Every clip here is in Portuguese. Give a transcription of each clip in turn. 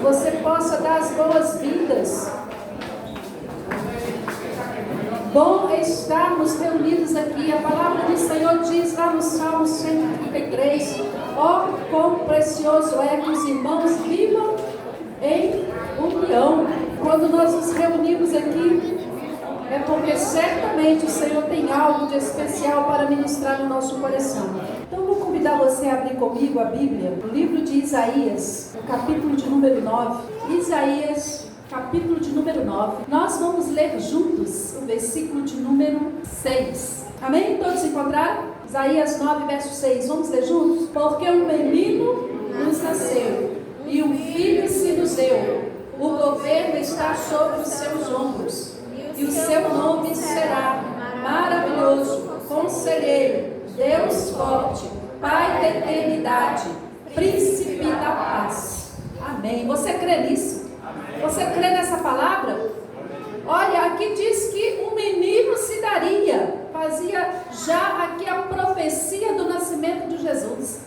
você possa dar as boas-vindas. Bom estarmos reunidos aqui. A palavra do Senhor diz lá no Salmo 133: ó, quão precioso é que os irmãos vivam em união. Quando nós nos reunimos aqui, é porque certamente o Senhor tem algo de especial para ministrar no nosso coração. Então vou convidar você a abrir comigo a Bíblia, no livro de Isaías, no capítulo de número 9. Isaías, capítulo de número 9. Nós vamos ler juntos o versículo de número 6. Amém? Todos encontraram? Isaías 9, verso 6. Vamos ler juntos? Porque um menino nos nasceu e um filho se nos deu. O governo está sobre os seus ombros. E o seu nome será Maravilhoso, Conselheiro, Deus Forte, Pai da Eternidade, Príncipe da Paz. Amém. Você crê nisso? Você crê nessa palavra? Olha, aqui diz que um menino se daria. Fazia já aqui a profecia do nascimento de Jesus.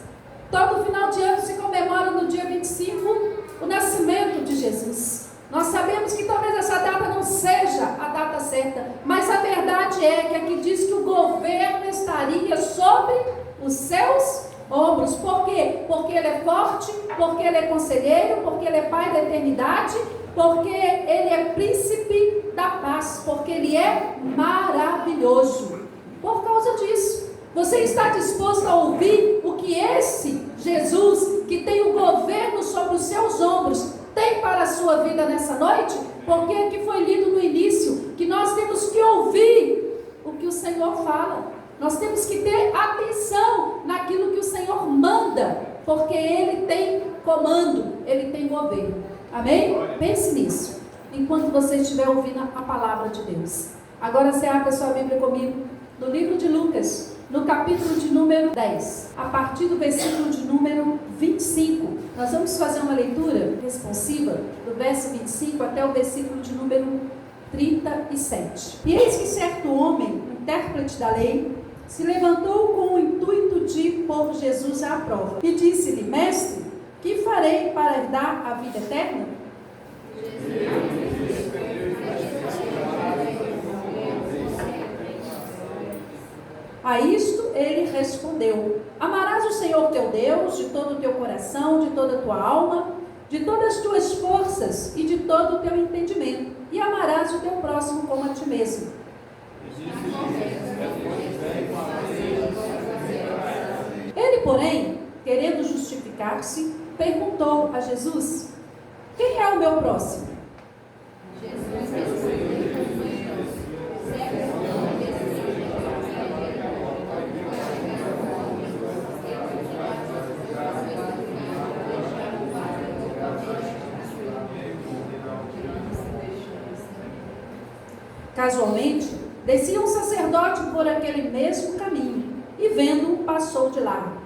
Todo final de ano se comemora no dia 25 o nascimento de Jesus. Nós sabemos que talvez essa data não seja a data certa, mas a verdade é que aqui diz que o governo estaria sobre os seus ombros. Por quê? Porque ele é forte, porque ele é conselheiro, porque ele é Pai da eternidade, porque ele é príncipe da paz, porque ele é maravilhoso. Por causa disso, você está disposto a ouvir o que esse Jesus, que tem o governo sobre os seus ombros, tem para a sua vida nessa noite? Porque aqui foi lido no início que nós temos que ouvir o que o Senhor fala. Nós temos que ter atenção naquilo que o Senhor manda, porque Ele tem comando, Ele tem governo. Amém? Pense nisso, enquanto você estiver ouvindo a palavra de Deus. Agora você abre a sua Bíblia comigo, no livro de Lucas, no capítulo de número 10, a partir do versículo de número 25. Nós vamos fazer uma leitura responsiva do verso 25 até o versículo de número 37. E eis que certo homem, intérprete da lei, se levantou com o intuito de pôr Jesus à prova. E disse-lhe: Mestre, que farei para herdar a vida eterna? A isto ele respondeu: Amarás o Senhor teu Deus de todo o teu coração, de toda a tua alma, de todas as tuas forças e de todo o teu entendimento, e amarás o teu próximo como a ti mesmo. Ele, porém, querendo justificar-se, perguntou a Jesus: Quem é o meu próximo? Casualmente, descia um sacerdote por aquele mesmo caminho, e vendo-o, passou de largo.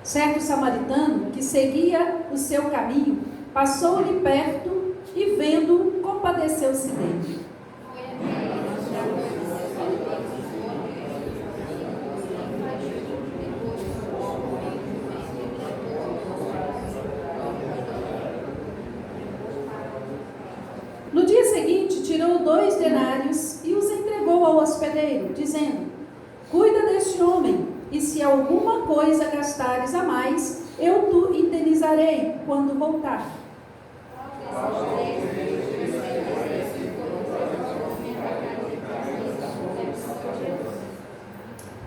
Certo samaritano, que seguia o seu caminho, passou-lhe perto e, vendo-o, compadeceu-se dele. No dia seguinte, tirou 2 denários e os entregou ao hospedeiro, dizendo: Cuida deste homem, e se alguma coisa gastares a mais, eu te indenizarei quando voltar.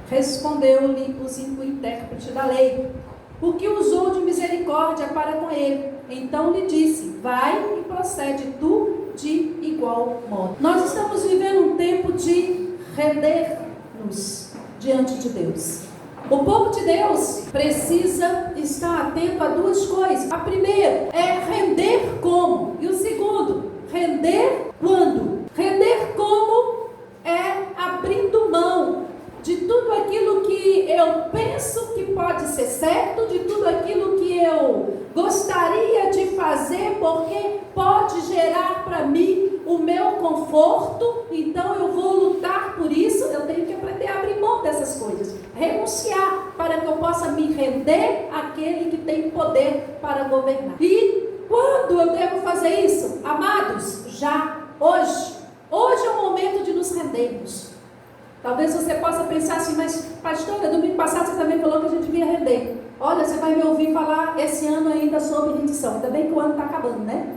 Respondeu-lhe o intérprete da lei: Porque usou de misericórdia para com ele. Então lhe disse: Vai e procede tu de igual modo. Nós estamos vivendo um tempo de render-nos diante de Deus. O povo de Deus precisa estar atento a 2 coisas. A primeira é render como? E o segundo, render quando? Render como é abrindo mão de tudo aquilo que eu penso que pode ser certo, de tudo aquilo que eu gostaria de fazer, porque pode gerar para mim o meu conforto, então eu vou lutar por isso. Eu tenho que para que eu possa me render àquele que tem poder para governar. E quando eu devo fazer isso? Amados, já, hoje. Hoje é o momento de nos rendermos. Talvez você possa pensar assim, mas pastora, domingo passado você também falou que a gente devia render. Olha, você vai me ouvir falar esse ano ainda sobre rendição. Ainda bem que o ano está acabando, né?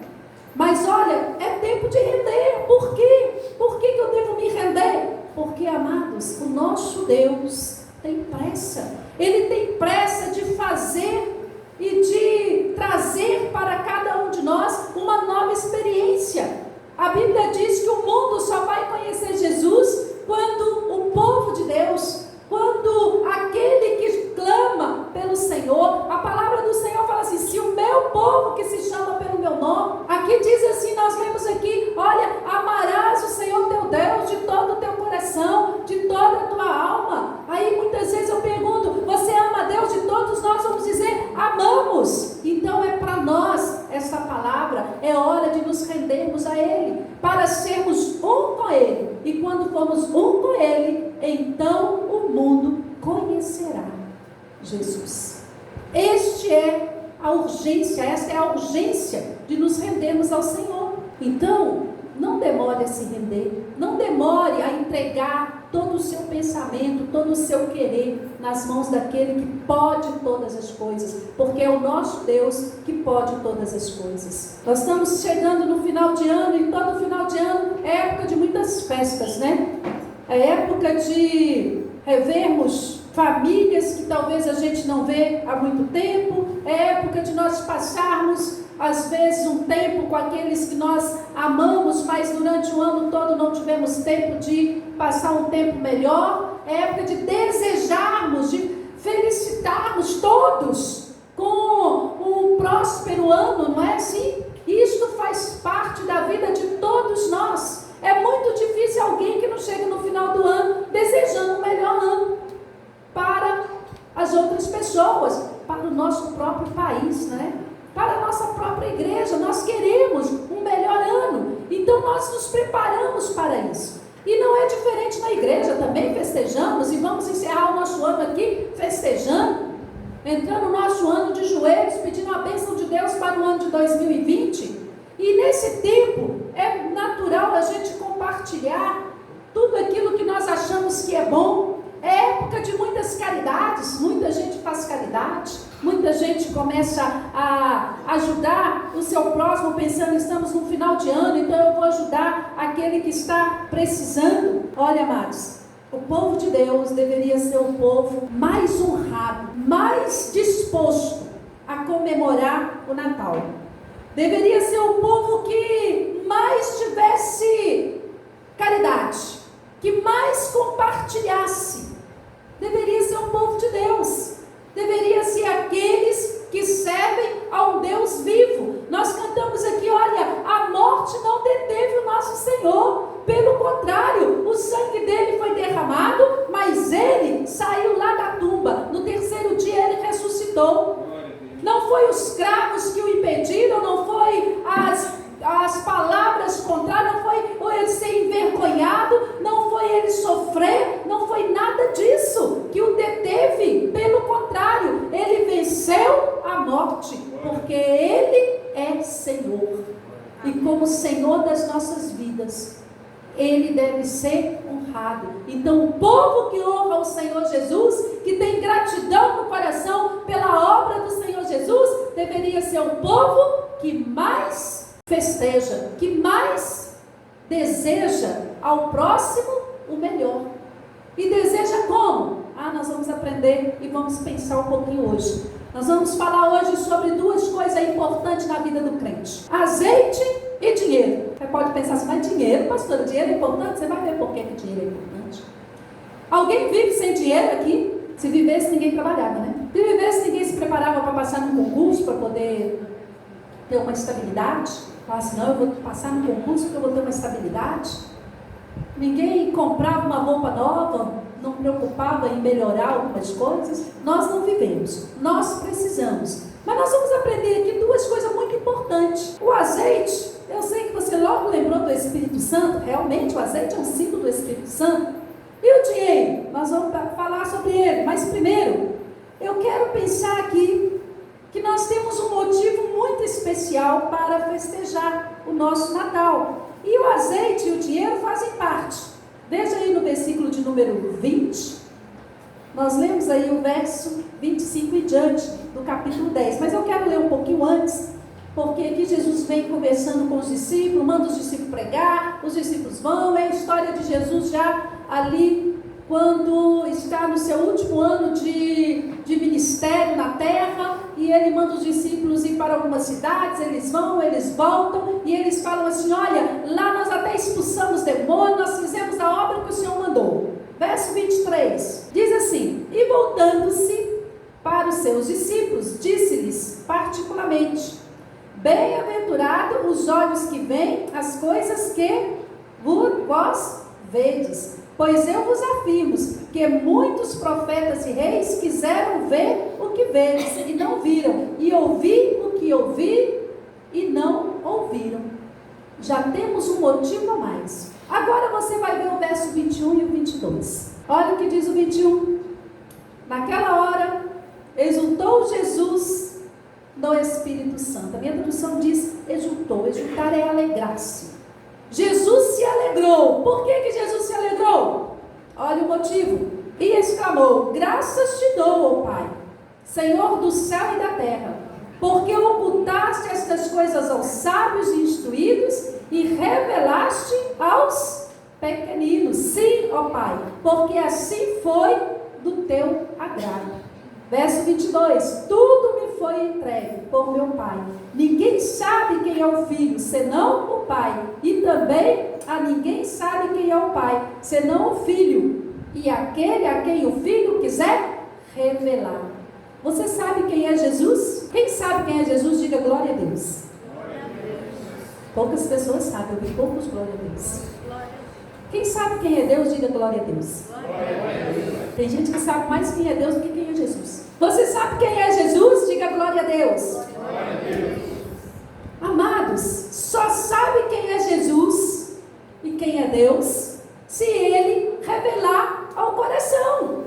Mas olha, é tempo de render. Por quê? Por que eu devo me render? Porque, amados, o nosso Deus tem pressa. Ele tem pressa de fazer e de trazer para cada um de nós uma nova experiência. A Bíblia diz que o mundo só vai conhecer Jesus quando o povo de Deus, quando aquele que clama pelo Senhor, a palavra do Senhor fala assim, se o meu povo que se chama pelo meu nome, aqui diz assim, nós lemos aqui, olha, amarás o Senhor teu Deus de todo o teu coração, de toda a tua alma. Aí muitas vezes eu pergunto, você ama a Deus? De todos nós vamos dizer, amamos. Então é para nós essa palavra, é hora de nos rendermos a Ele, para sermos um com Ele. E quando formos um com Ele, então o mundo conhecerá Jesus. Esta é a urgência de nos rendermos ao Senhor. Então, não demore a se render, não demore a entregar todo o seu pensamento, todo o seu querer nas mãos daquele que pode todas as coisas, porque é o nosso Deus que pode todas as coisas. Nós estamos chegando no final de ano, e todo final de ano é época de muitas festas, né? É época de revermos famílias que talvez a gente não vê há muito tempo, é época de nós passarmos às vezes um tempo com aqueles que nós amamos, mas durante o ano todo não tivemos tempo de passar um tempo melhor. É época de desejarmos, de felicitarmos todos com um próspero ano, não é assim? Isto faz parte da vida de todos nós. É muito difícil alguém que não chega no final do ano desejando um melhor ano para as outras pessoas, para o nosso próprio país, né? Para a nossa própria igreja. Nós queremos um melhor ano, então nós nos preparamos para isso. E não é diferente na igreja, também festejamos e vamos encerrar o nosso ano aqui festejando, entrando no nosso ano de joelhos, pedindo a bênção de Deus para o ano de 2020. E nesse tempo é natural a gente compartilhar tudo aquilo que nós achamos que é bom. É época de muitas caridades, muita gente faz caridade, muita gente começa a ajudar o seu próximo, pensando, estamos no final de ano, então eu vou ajudar aquele que está precisando. Olha, amados, o povo de Deus deveria ser o povo mais honrado, mais disposto a comemorar o Natal. Deveria ser o povo que mais tivesse caridade, que mais compartilhasse. Deveria ser o povo de Deus. Deveria ser aqueles que servem ao Deus vivo. Nós cantamos aqui, olha, a morte não deteve o nosso Senhor. Pelo contrário, o sangue dele foi derramado, mas ele saiu lá da tumba. No terceiro dia ele ressuscitou. Não foi os cravos que o impediram, não foi as palavras contrárias, não foi ele ser envergonhado, não foi ele sofrer, não foi nada disso que o deteve. Pelo contrário, ele venceu a morte, porque ele é Senhor. E como Senhor das nossas vidas, ele deve ser honrado. Então o povo que honra o Senhor Jesus, que tem gratidão no coração pela obra do Senhor Jesus, deveria ser o povo que mais festeja, que mais deseja ao próximo o melhor. E deseja como? Nós vamos aprender e vamos pensar um pouquinho hoje. Nós vamos falar hoje sobre duas coisas importantes na vida do crente: azeite e dinheiro. Você pode pensar assim, mas dinheiro, pastora, dinheiro é importante? Você vai ver por que dinheiro é importante. Alguém vive sem dinheiro aqui? Se vivesse, ninguém trabalhava, né? Se vivesse, ninguém se preparava para passar num concurso, para poder ter uma estabilidade. Fala assim, não, eu vou passar no concurso porque eu vou ter uma estabilidade. Ninguém comprava uma roupa nova, não preocupava em melhorar algumas coisas. Nós não vivemos, nós precisamos. Mas nós vamos aprender aqui duas coisas muito importantes. O azeite, eu sei que você logo lembrou do Espírito Santo, realmente o azeite é um símbolo do Espírito Santo. E o dinheiro? Nós vamos falar sobre ele, mas primeiro, pensar aqui que nós temos um motivo muito especial para festejar o nosso Natal. E o azeite e o dinheiro fazem parte. Veja aí no versículo de número 20. Nós lemos aí o verso 25 e diante do capítulo 10. Mas eu quero ler um pouquinho antes, porque aqui Jesus vem conversando com os discípulos, manda os discípulos pregar, os discípulos vão, é a história de Jesus já ali, quando está no seu último ano de ministério na terra, e ele manda os discípulos ir para algumas cidades, eles vão, eles voltam, e eles falam assim: olha, lá nós até expulsamos demônios, nós fizemos a obra que o Senhor mandou. Verso 23, diz assim: e voltando-se para os seus discípulos, disse-lhes particularmente: bem-aventurado os olhos que veem as coisas que vós vedes, pois eu vos afirmo que muitos profetas e reis quiseram ver o que vedes e não viram, e ouvir o que ouvi e não ouviram. Já temos um motivo a mais. Agora você vai ver o verso 21 e o 22. Olha o que diz o 21. Naquela hora, exultou Jesus no Espírito Santo. A minha tradução diz exultou. Exultar é alegrar-se. Jesus se alegrou. Por que Jesus se alegrou? Olha o motivo. E exclamou: graças te dou, ó Pai, Senhor do céu e da terra, porque ocultaste estas coisas aos sábios e instruídos e revelaste aos pequeninos. Sim, ó Pai, porque assim foi do teu agrado. Verso 22, tudo me foi entregue por meu Pai. Ninguém sabe quem é o Filho, senão o Pai. E também a ninguém sabe quem é o Pai, senão o Filho. E aquele a quem o Filho quiser revelar. Você sabe quem é Jesus? Quem sabe quem é Jesus, diga glória a Deus. Glória a Deus. Poucas pessoas sabem, eu vi poucos glória a Deus. Quem sabe quem é Deus, diga glória a Deus. Glória a Deus. Tem gente que sabe mais quem é Deus do que quem é Jesus. Você sabe quem é Jesus? Diga glória a Deus. Glória a Deus. Amados, só sabe quem é Jesus e quem é Deus se Ele revelar ao coração.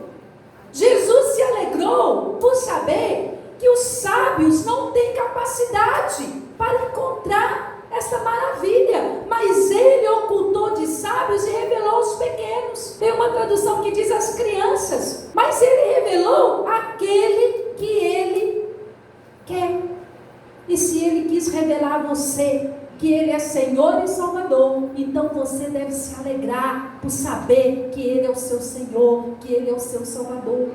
Jesus se alegrou por saber que os sábios não têm capacidade para encontrar esta maravilha, mas Ele ocultou de sábios e revelou aos pequenos. Tem uma tradução que diz as crianças, mas Ele revelou aquele que Ele quer. E se Ele quis revelar a você que Ele é Senhor e Salvador, então você deve se alegrar por saber que Ele é o seu Senhor, que Ele é o seu Salvador,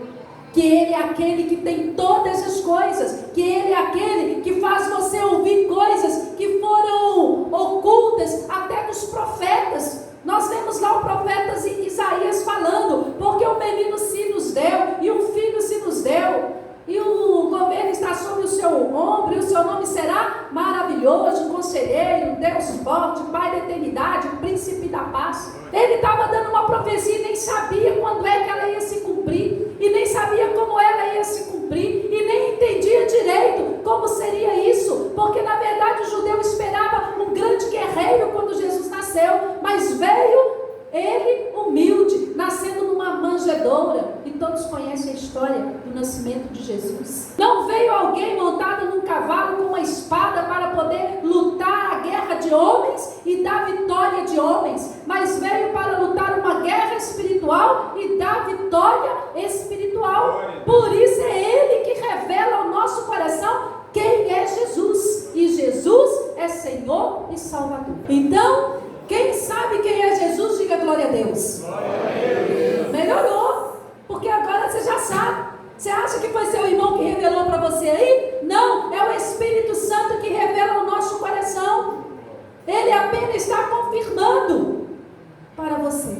que Ele é aquele que tem todas as coisas, que Ele é aquele que faz você ouvir coisas que foram ocultas até dos profetas. Nós vemos lá o profeta Isaías falando: porque o menino se nos deu, e um filho se nos deu, e o governo está sobre o seu ombro, e o seu nome será maravilhoso, conselheiro, Deus forte, Pai da eternidade, príncipe da paz. Ele estava dando uma profecia e nem sabia quando é que ela ia se cumprir, e nem sabia como ela ia se cumprir, e nem entendia direito como seria isso, porque na verdade o judeu esperava um grande guerreiro quando Jesus nasceu, mas veio ele humilde, nascendo numa manjedoura, e todos conhecem a história do nascimento de Jesus. Não veio alguém montado num cavalo com uma espada para poder lutar a guerra de homens e dar vitória de homens, mas veio para lutar uma guerra espiritual e dar vitória espiritual. Por isso é Ele que revela ao nosso coração quem é Jesus, e Jesus é Senhor e Salvador. Então, quem sabe quem é Jesus, diga glória a Deus. Glória a Deus. Melhorou, porque agora você já sabe. Você acha que foi seu irmão que revelou para você aí? Não, é o Espírito Santo que revela ao nosso coração. Ele apenas está confirmando para você.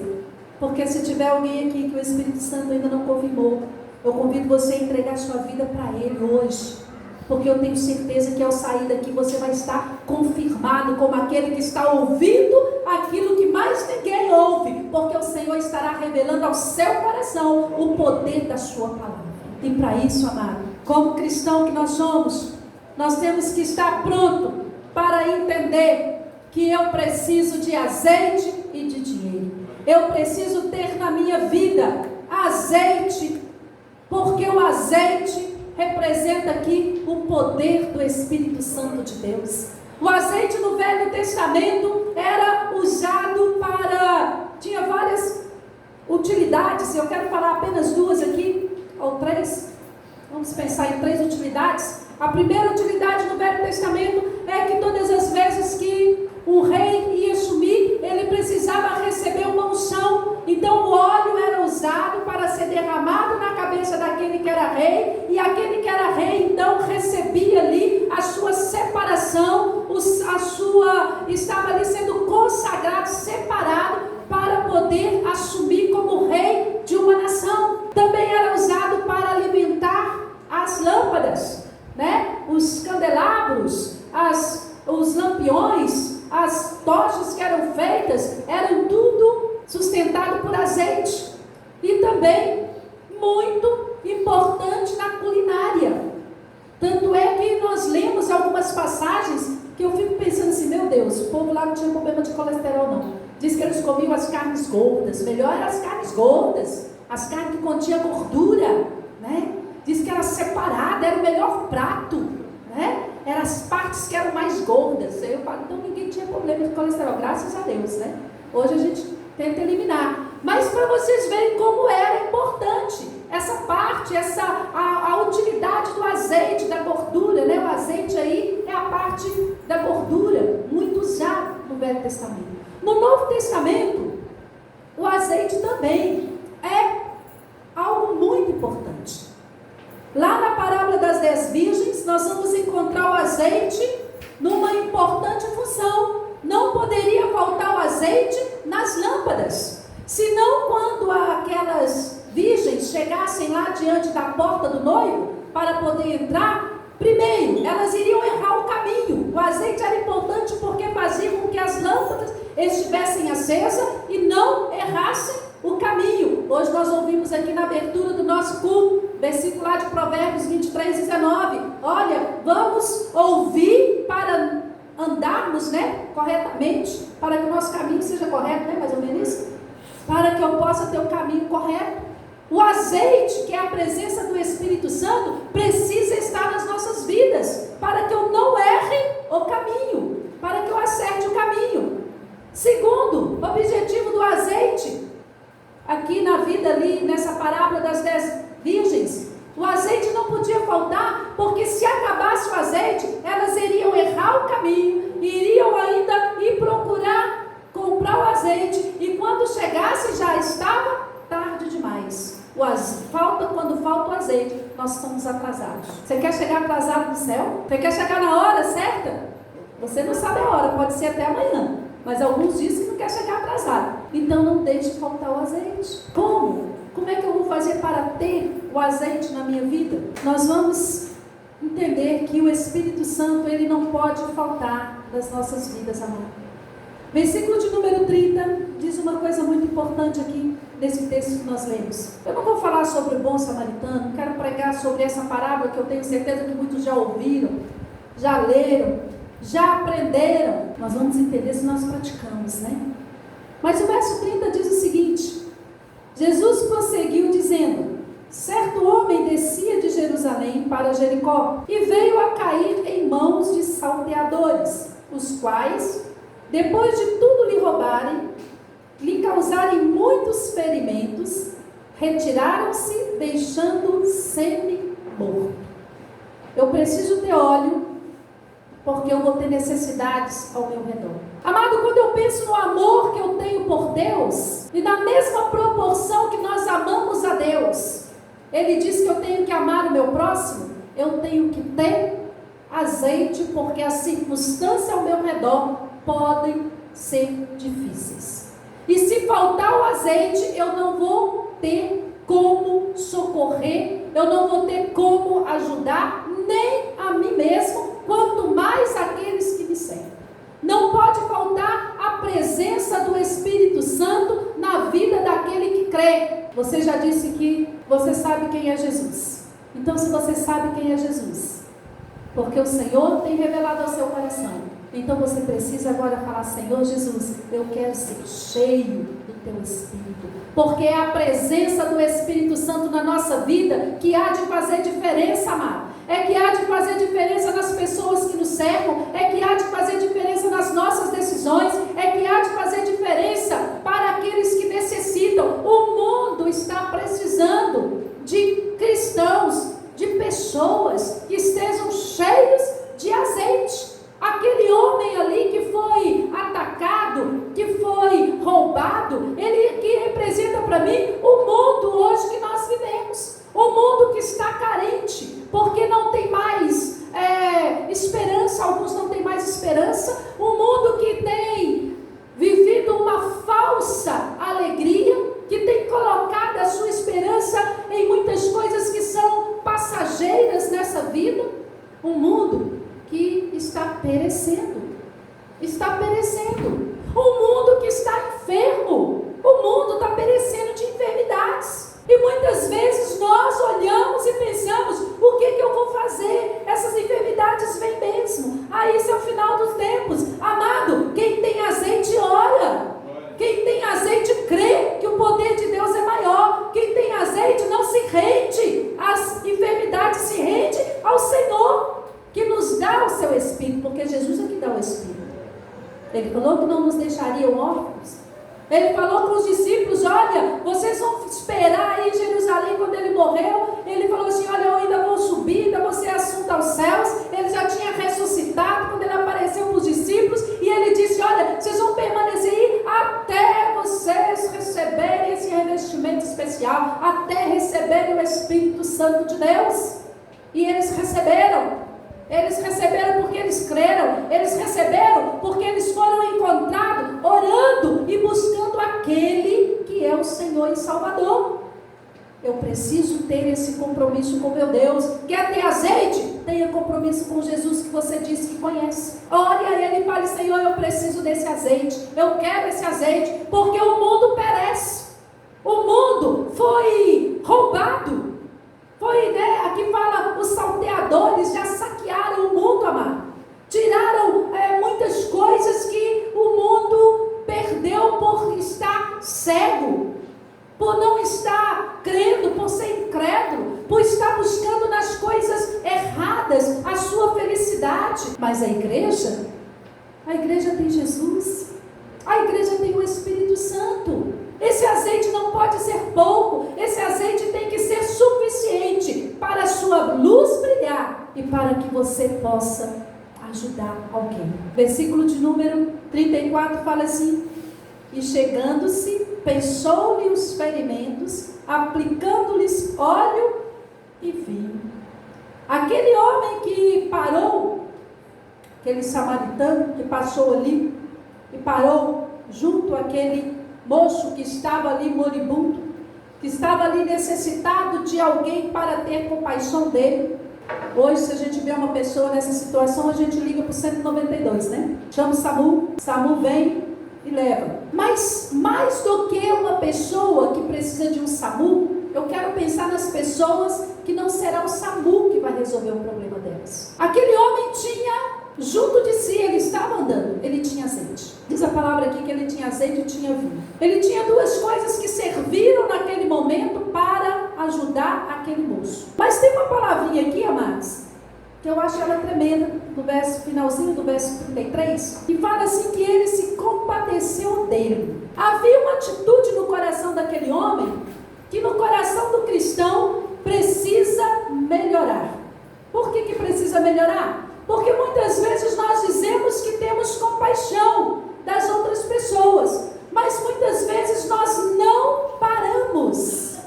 Porque se tiver alguém aqui que o Espírito Santo ainda não confirmou, eu convido você a entregar sua vida para Ele hoje. Porque eu tenho certeza que ao sair daqui você vai estar confirmado como aquele que está ouvindo aquilo que mais ninguém ouve, porque o Senhor estará revelando ao seu coração o poder da sua palavra. E para isso, amado, como cristão que nós somos, nós temos que estar pronto para entender que eu preciso de azeite e de dinheiro. Eu preciso ter na minha vida azeite, porque o azeite representa aqui o poder do Espírito Santo de Deus. O azeite no Velho Testamento era usado tinha várias utilidades. Eu quero falar apenas duas aqui, ou três. Vamos pensar em três utilidades. A primeira utilidade no Velho Testamento é que todas as vezes que o rei ia assumir, ele precisava receber uma unção. Então o óleo era usado para ser derramado na cabeça daquele que era rei, e aquele que era rei então recebia ali a sua separação, estava ali sendo consagrado, separado, para poder assumir como rei de uma nação. Também era usado para alimentar as lâmpadas, né? Os candelabros, os lampiões, as tochas que eram feitas, eram tudo sustentado por azeite. E também muito importante na culinária. Tanto é que nós lemos algumas passagens que eu fico pensando assim, meu Deus, o povo lá não tinha problema de colesterol não. Diz que eles comiam as carnes gordas, melhor eram as carnes gordas, as carnes que continham gordura, né? Diz que era separada, era o melhor prato, né? Eram as partes que eram mais gordas. Eu falo, então ninguém tinha problema de colesterol, graças a Deus, né? Hoje a gente tenta eliminar. Mas para vocês verem como era importante essa parte, a utilidade do azeite, da gordura, né? O azeite aí é a parte da gordura, muito usado no Velho Testamento. No Novo Testamento, o azeite também é algo muito importante. Lá na parábola das 10 virgens, nós vamos encontrar o azeite numa importante função. Não poderia faltar o azeite nas lâmpadas. Senão, quando aquelas virgens chegassem lá diante da porta do noivo, para poder entrar, primeiro, elas iriam errar o caminho. O azeite era importante porque fazia com que as lâmpadas estivessem acesas e não errassem o caminho. Hoje nós ouvimos aqui na abertura do nosso culto, versículo lá de Provérbios 23:19. Olha, vamos ouvir para andarmos, né, corretamente, para que o nosso caminho seja correto, né, mais ou menos isso? Para que eu possa ter o caminho correto. O azeite, que é a presença do Espírito Santo, precisa estar nas nossas vidas, para que eu não erre o caminho, para que eu acerte o caminho. Segundo, o objetivo do azeite, aqui na vida ali, nessa parábola das 10 virgens, o azeite não podia faltar, porque se acabasse o azeite, elas iriam errar o caminho, iriam ainda ir procurar comprar o azeite, e quando chegasse já estava tarde demais. Quando falta o azeite, nós estamos atrasados. Você quer chegar atrasado no céu? Você quer chegar na hora certa? Você não sabe a hora, pode ser até amanhã, mas alguns dizem que não quer chegar atrasado. Então não deixe faltar o azeite. Como? Como é que eu vou fazer para ter o azeite na minha vida? Nós vamos entender que o Espírito Santo, ele não pode faltar das nossas vidas, amado. Versículo de número 30 diz uma coisa muito importante aqui nesse texto que nós lemos. Eu não vou falar sobre o bom samaritano, quero pregar sobre essa parábola que eu tenho certeza que muitos já ouviram, já leram, já aprenderam. Nós vamos entender se nós praticamos, né? Mas o verso 30 diz o seguinte: Jesus prosseguiu dizendo: certo homem descia de Jerusalém para Jericó e veio a cair em mãos de salteadores, os quais, depois de tudo lhe roubarem, lhe causarem muitos ferimentos, retiraram-se, deixando-o semi-morto. Eu preciso ter óleo, porque eu vou ter necessidades ao meu redor. Amado, quando eu penso no amor que eu tenho por Deus, e na mesma proporção que nós amamos a Deus, Ele diz que eu tenho que amar o meu próximo, eu tenho que ter azeite, porque as circunstâncias ao meu redor podem ser difíceis. E se faltar o azeite, eu não vou ter como socorrer, eu não vou ter como ajudar nem a mim mesmo, quanto mais aqueles que me servem. Não pode faltar a presença do Espírito Santo na vida daquele que crê. Você já disse que você sabe quem é Jesus. Então, se você sabe quem é Jesus, porque o Senhor tem revelado ao seu coração, então você precisa agora falar: Senhor Jesus, eu quero ser cheio do teu Espírito, porque é a presença do Espírito Santo na nossa vida que há de fazer diferença, amado. É que há de fazer diferença nas pessoas que nos cercam, é que há de fazer diferença nas nossas decisões, é que há de fazer diferença para aqueles que necessitam. O mundo está precisando de cristãos, de pessoas que estejam cheios de azeite. Aquele homem ali que foi atacado, que foi roubado, ele aqui representa para mim o mundo hoje que nós vivemos. O mundo que está carente, porque não tem mais esperança, alguns não têm mais esperança. O mundo que tem vivido uma falsa alegria, que tem colocado a sua esperança em muitas coisas que são passageiras nessa vida. Um mundo que está perecendo. Está perecendo. Um mundo que está enfermo. O mundo está perecendo de enfermidades. E muitas vezes nós olhamos e pensamos: o que eu vou fazer? Essas enfermidades vêm mesmo. Isso é o final dos tempos. Amado, quem tem azeite ora. Quem tem azeite crê que o poder de Deus é maior. Quem tem azeite não se rende às enfermidades, se rende ao Senhor, que nos dá o seu Espírito, porque Jesus é que dá o Espírito. Ele falou que não nos deixariam órfãos. Ele falou com os discípulos: olha, vocês vão esperar aí em Jerusalém. Quando ele morreu, ele falou assim: olha, eu ainda vou subir, ainda vou ser assunto aos céus. Ele já tinha ressuscitado quando ele apareceu para os discípulos, e ele disse: olha, vocês vão permanecer aí até vocês receberem esse revestimento especial, até receberem o Espírito Santo de Deus. E eles receberam. Eles receberam porque eles creram. Eles receberam porque eles foram encontrados orando e buscando aquele que é o Senhor e Salvador. Eu preciso ter esse compromisso com meu Deus. Quer ter azeite? Tenha compromisso com Jesus que você disse que conhece. Ore a Ele e fale: Senhor, eu preciso desse azeite. Eu quero esse azeite, porque o mundo perece. O mundo foi roubado. Aqui fala, os salteadores já saquearam o mundo, amado. Tiraram muitas coisas que o mundo perdeu por estar cego, por não estar crendo, por ser incrédulo, por estar buscando nas coisas erradas a sua felicidade. Mas a igreja tem Jesus, a igreja tem o Espírito Santo. Esse azeite não pode ser pouco, esse azeite tem que ser suficiente para a sua luz brilhar e para que você possa ajudar alguém. Versículo de número 34 fala assim: e chegando-se, pensou-lhe os ferimentos, aplicando-lhes óleo e vinho. Aquele homem que parou, aquele samaritano que passou ali e parou junto àquele moço que estava ali moribundo, que estava ali necessitado de alguém para ter compaixão dele. Hoje, se a gente vê uma pessoa nessa situação, a gente liga para o 192, né? Chama o SAMU vem e leva. Mas mais do que uma pessoa que precisa de um SAMU, eu quero pensar nas pessoas que não será o SAMU que vai resolver o problema delas. Aquele homem tinha junto de si, ele estava andando, ele tinha azeite. Diz a palavra aqui que ele tinha azeite e tinha vinho. Ele tinha duas coisas que serviram naquele momento para ajudar aquele moço. Mas tem uma palavrinha aqui, amados, que eu acho ela tremenda, no finalzinho do verso 33, que fala assim que ele se compadeceu dele. Havia uma atitude no coração daquele homem, que no coração do cristão precisa melhorar. Por que precisa melhorar? Porque muitas vezes nós dizemos que temos compaixão das outras pessoas, mas muitas vezes nós não paramos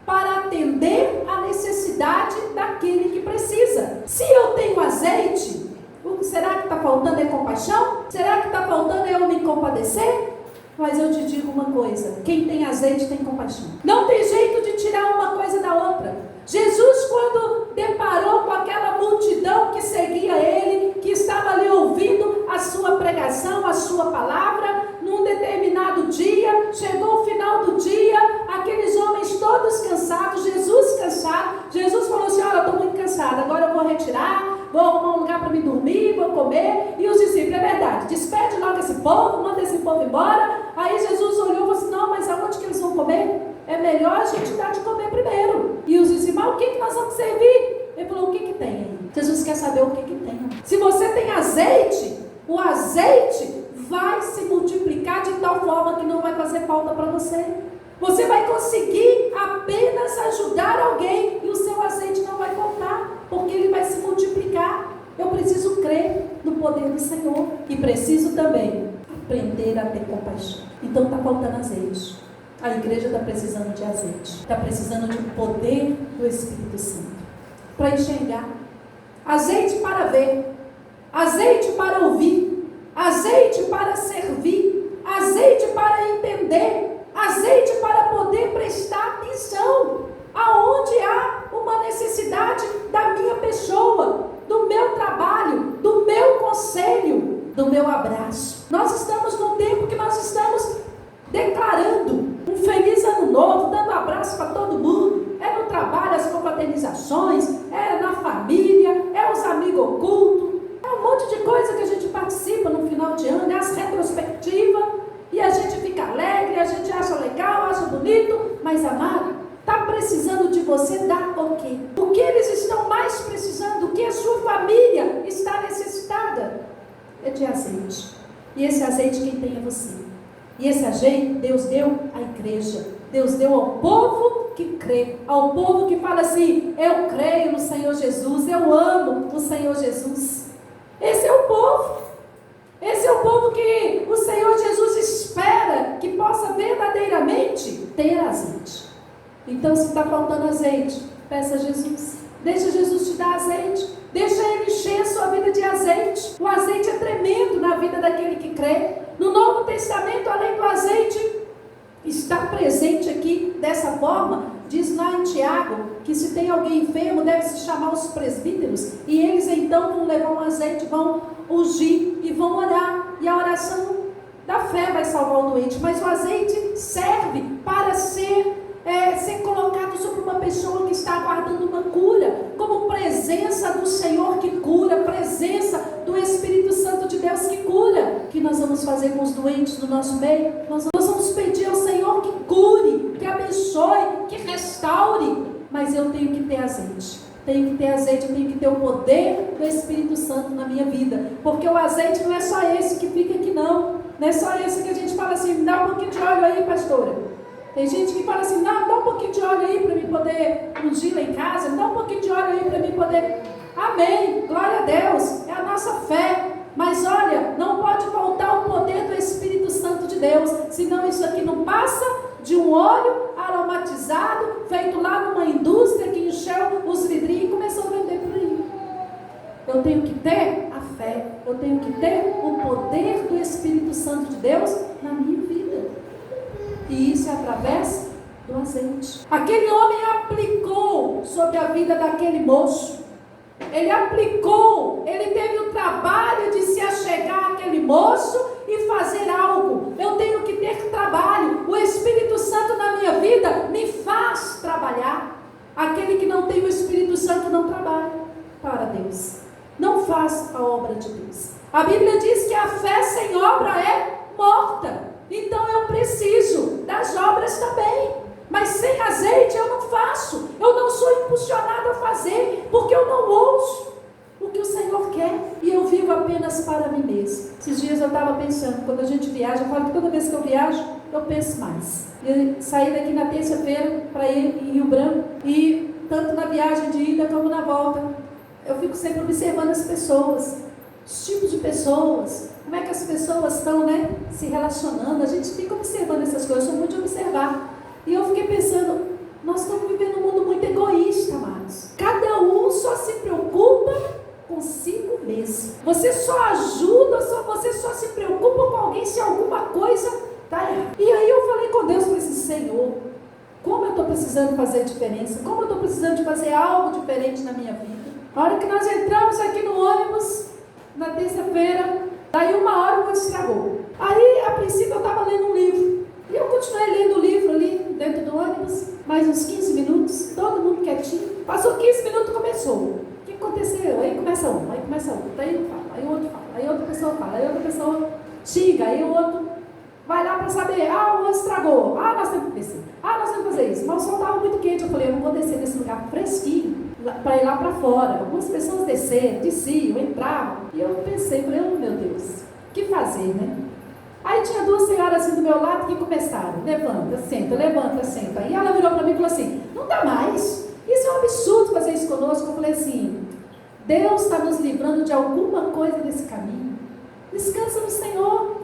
para atender a necessidade daquele que precisa. Se eu tenho azeite, será que está faltando é compaixão? Será que está faltando é eu me compadecer? Mas eu te digo uma coisa: quem tem azeite tem compaixão. Não tem jeito de tirar uma coisa da outra. Jesus, quando deparou com aquela multidão que seguia ele, que estava ali ouvindo a sua pregação, a sua palavra, num determinado dia, chegou o final do dia, aqueles homens todos cansados, Jesus cansado, Jesus falou assim: olha, eu estou muito cansado, agora eu vou retirar, vou arrumar um lugar para me dormir, vou comer. E os discípulos: é verdade, despede logo esse povo, manda esse povo embora. Aí Jesus olhou e falou assim: não, mas aonde que eles vão comer? é melhor a gente dar de comer primeiro. E os disse, mas o que nós vamos servir? Ele falou, o que tem aí? Jesus quer saber o que tem. Se você tem azeite, o azeite vai se multiplicar de tal forma que não vai fazer falta para você. Você vai conseguir apenas ajudar alguém e o seu azeite não vai faltar, porque ele vai se multiplicar. Eu preciso crer no poder do Senhor e preciso também aprender a ter compaixão. Então está faltando azeite. A igreja está precisando de azeite, está precisando de poder do Espírito Santo para enxergar, azeite para ver, azeite para ouvir, azeite para servir, azeite para entender, azeite para poder prestar atenção aonde há uma necessidade da minha pessoa, do meu trabalho, do meu conselho, do meu abraço. Nós estamos num tempo que nós estamos declarando um feliz ano novo, dando abraço para todo mundo. É no trabalho, as confraternizações, é na família, é os amigos ocultos, é um monte de coisa que a gente participa no final de ano, é as retrospectivas, e a gente fica alegre, a gente acha legal, acha bonito, mas amado, está precisando de você dar o quê? O que eles estão mais precisando, o que a sua família está necessitada? É de azeite. E esse azeite quem tem é você. E esse azeite Deus deu à igreja. Deus deu ao povo que crê. Ao povo que fala assim, eu creio no Senhor Jesus, eu amo o Senhor Jesus. Esse é o povo. Esse é o povo que o Senhor Jesus espera que possa verdadeiramente ter azeite. Então, se está faltando azeite, peça a Jesus. Deixa Jesus te dar azeite. Deixa Ele encher a sua vida de azeite. O azeite é tremendo na vida daquele que crê. No Novo Testamento, além do azeite, está presente aqui dessa forma, diz lá em Tiago, que se tem alguém enfermo, deve se chamar os presbíteros. E eles então vão levar um azeite, vão ungir e vão orar. E a oração da fé vai salvar o doente. Mas o azeite serve para ser colocado sobre uma pessoa que está aguardando uma cura, como presença do Senhor que cura, presença do Espírito Santo de Deus que cura. O que nós vamos fazer com os doentes do nosso meio? Nós vamos pedir ao Senhor que cure, que abençoe, que restaure, mas eu tenho que ter azeite. Tenho que ter azeite, eu tenho que ter o poder do Espírito Santo na minha vida, porque o azeite não é só esse que fica aqui não é só esse que a gente fala assim, me dá um pouquinho de óleo aí, pastora. Tem gente que fala assim, não, dá um pouquinho de óleo aí para mim poder ungir lá em casa, dá um pouquinho de óleo aí para mim poder... Amém, glória a Deus, é a nossa fé. Mas olha, não pode faltar o poder do Espírito Santo de Deus, senão isso aqui não passa de um óleo aromatizado, feito lá numa indústria que encheu os vidrinhos e começou a vender por aí. Eu tenho que ter a fé, eu tenho que ter o poder do Espírito Santo de Deus na minha vida. E isso é através do azeite. Aquele homem aplicou sobre a vida daquele moço. Ele aplicou, ele teve o trabalho de se achegar àquele moço e fazer algo. Eu tenho que ter trabalho. O Espírito Santo na minha vida me faz trabalhar. Aquele que não tem o Espírito Santo não trabalha para Deus, não faz a obra de Deus. A Bíblia diz que a fé sem obra é morta. Então eu preciso das obras também, mas sem azeite eu não faço, eu não sou impulsionado a fazer, porque eu não ouço o que o Senhor quer, e eu vivo apenas para mim mesmo. Esses dias eu estava pensando, quando a gente viaja, eu falo que toda vez que eu viajo, eu penso mais. Eu saí daqui na terça-feira para ir em Rio Branco, e tanto na viagem de ida como na volta, eu fico sempre observando as pessoas, os tipos de pessoas, como é que as pessoas estão, se relacionando. A gente fica observando essas coisas, eu sou muito de observar. E eu fiquei pensando, nós estamos vivendo um mundo muito egoísta, amados. Cada um só se preocupa consigo mesmo. Você só ajuda, você só se preocupa com alguém se alguma coisa está errada. E aí eu falei com Deus, falei assim, Senhor, como eu estou precisando fazer diferença, como eu estou precisando de fazer algo diferente na minha vida. A hora que nós entramos aqui no ônibus, na terça-feira, daí 1 hora o ônibus estragou. Aí, a princípio, eu estava lendo um livro. E eu continuei lendo o livro ali, dentro do ônibus, mais uns 15 minutos, todo mundo quietinho. Passou 15 minutos, começou. O que aconteceu? Aí começa um, aí começa outro. Aí um fala, aí o outro fala, aí outra pessoa fala, aí outra pessoa xinga, aí o outro vai lá para saber, o ônibus estragou, nós temos que descer. Ah, nós vamos fazer isso. Mas o sol estava muito quente. Eu falei, eu não vou descer desse lugar fresquinho para ir lá para fora. Algumas pessoas desciam, entravam. E eu pensei, falei, oh meu Deus, o que fazer, né? Aí tinha duas senhoras assim do meu lado que começaram, levanta, senta. E ela virou para mim e falou assim, não dá mais. Isso é um absurdo fazer isso conosco. Eu falei assim, Deus está nos livrando de alguma coisa desse caminho. Descansa no Senhor.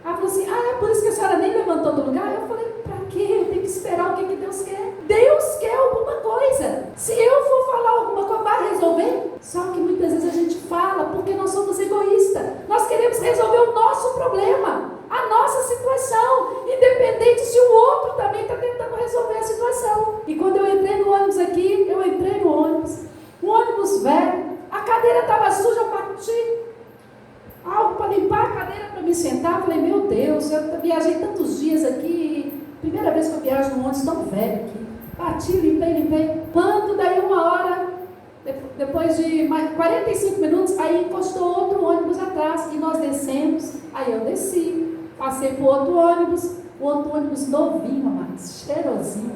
Ela falou assim, é por isso que a senhora nem levantou do lugar? Eu falei, para quê? Eu tenho que esperar o que Deus quer. Deus quer alguma coisa. Se eu for falar alguma coisa, vai resolver? Só que muitas vezes a gente fala porque nós somos egoístas. Nós queremos resolver o nosso problema, a nossa situação, independente se o outro também está tentando resolver a situação. E quando eu entrei no ônibus aqui, um ônibus velho, a cadeira estava suja, eu bati algo para limpar a cadeira para me sentar. Eu falei, meu Deus, eu viajei tantos dias aqui, primeira vez que eu viajo num ônibus tão velho aqui. Bati, limpei. Quando daí uma hora, depois de 45 minutos, aí encostou outro ônibus atrás e nós descemos. Aí eu desci, passei para o outro ônibus novinho, amados, cheirosinho,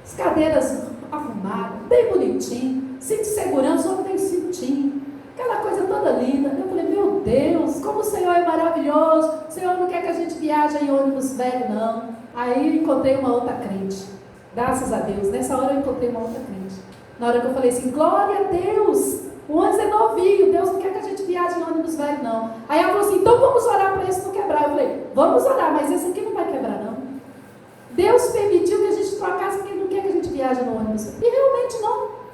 as cadeiras arrumadas, bem bonitinho, cinto de segurança, outro tem cintinho, aquela coisa toda linda. Eu falei, meu Deus, como o Senhor é maravilhoso, o Senhor não quer que a gente viaje em ônibus velho, não. Aí eu encontrei uma outra crente, graças a Deus, nessa hora eu encontrei uma outra crente. Na hora que eu falei assim, glória a Deus, o ônibus é novinho, Deus não quer que a gente viaje em ônibus velho, não. Aí ela falou assim, então vamos orar para esse não quebrar. Eu falei, vamos orar, mas esse aqui não vai quebrar, não. Deus permitiu que a gente trocasse porque Ele não quer que a gente viaje no ônibus. E realmente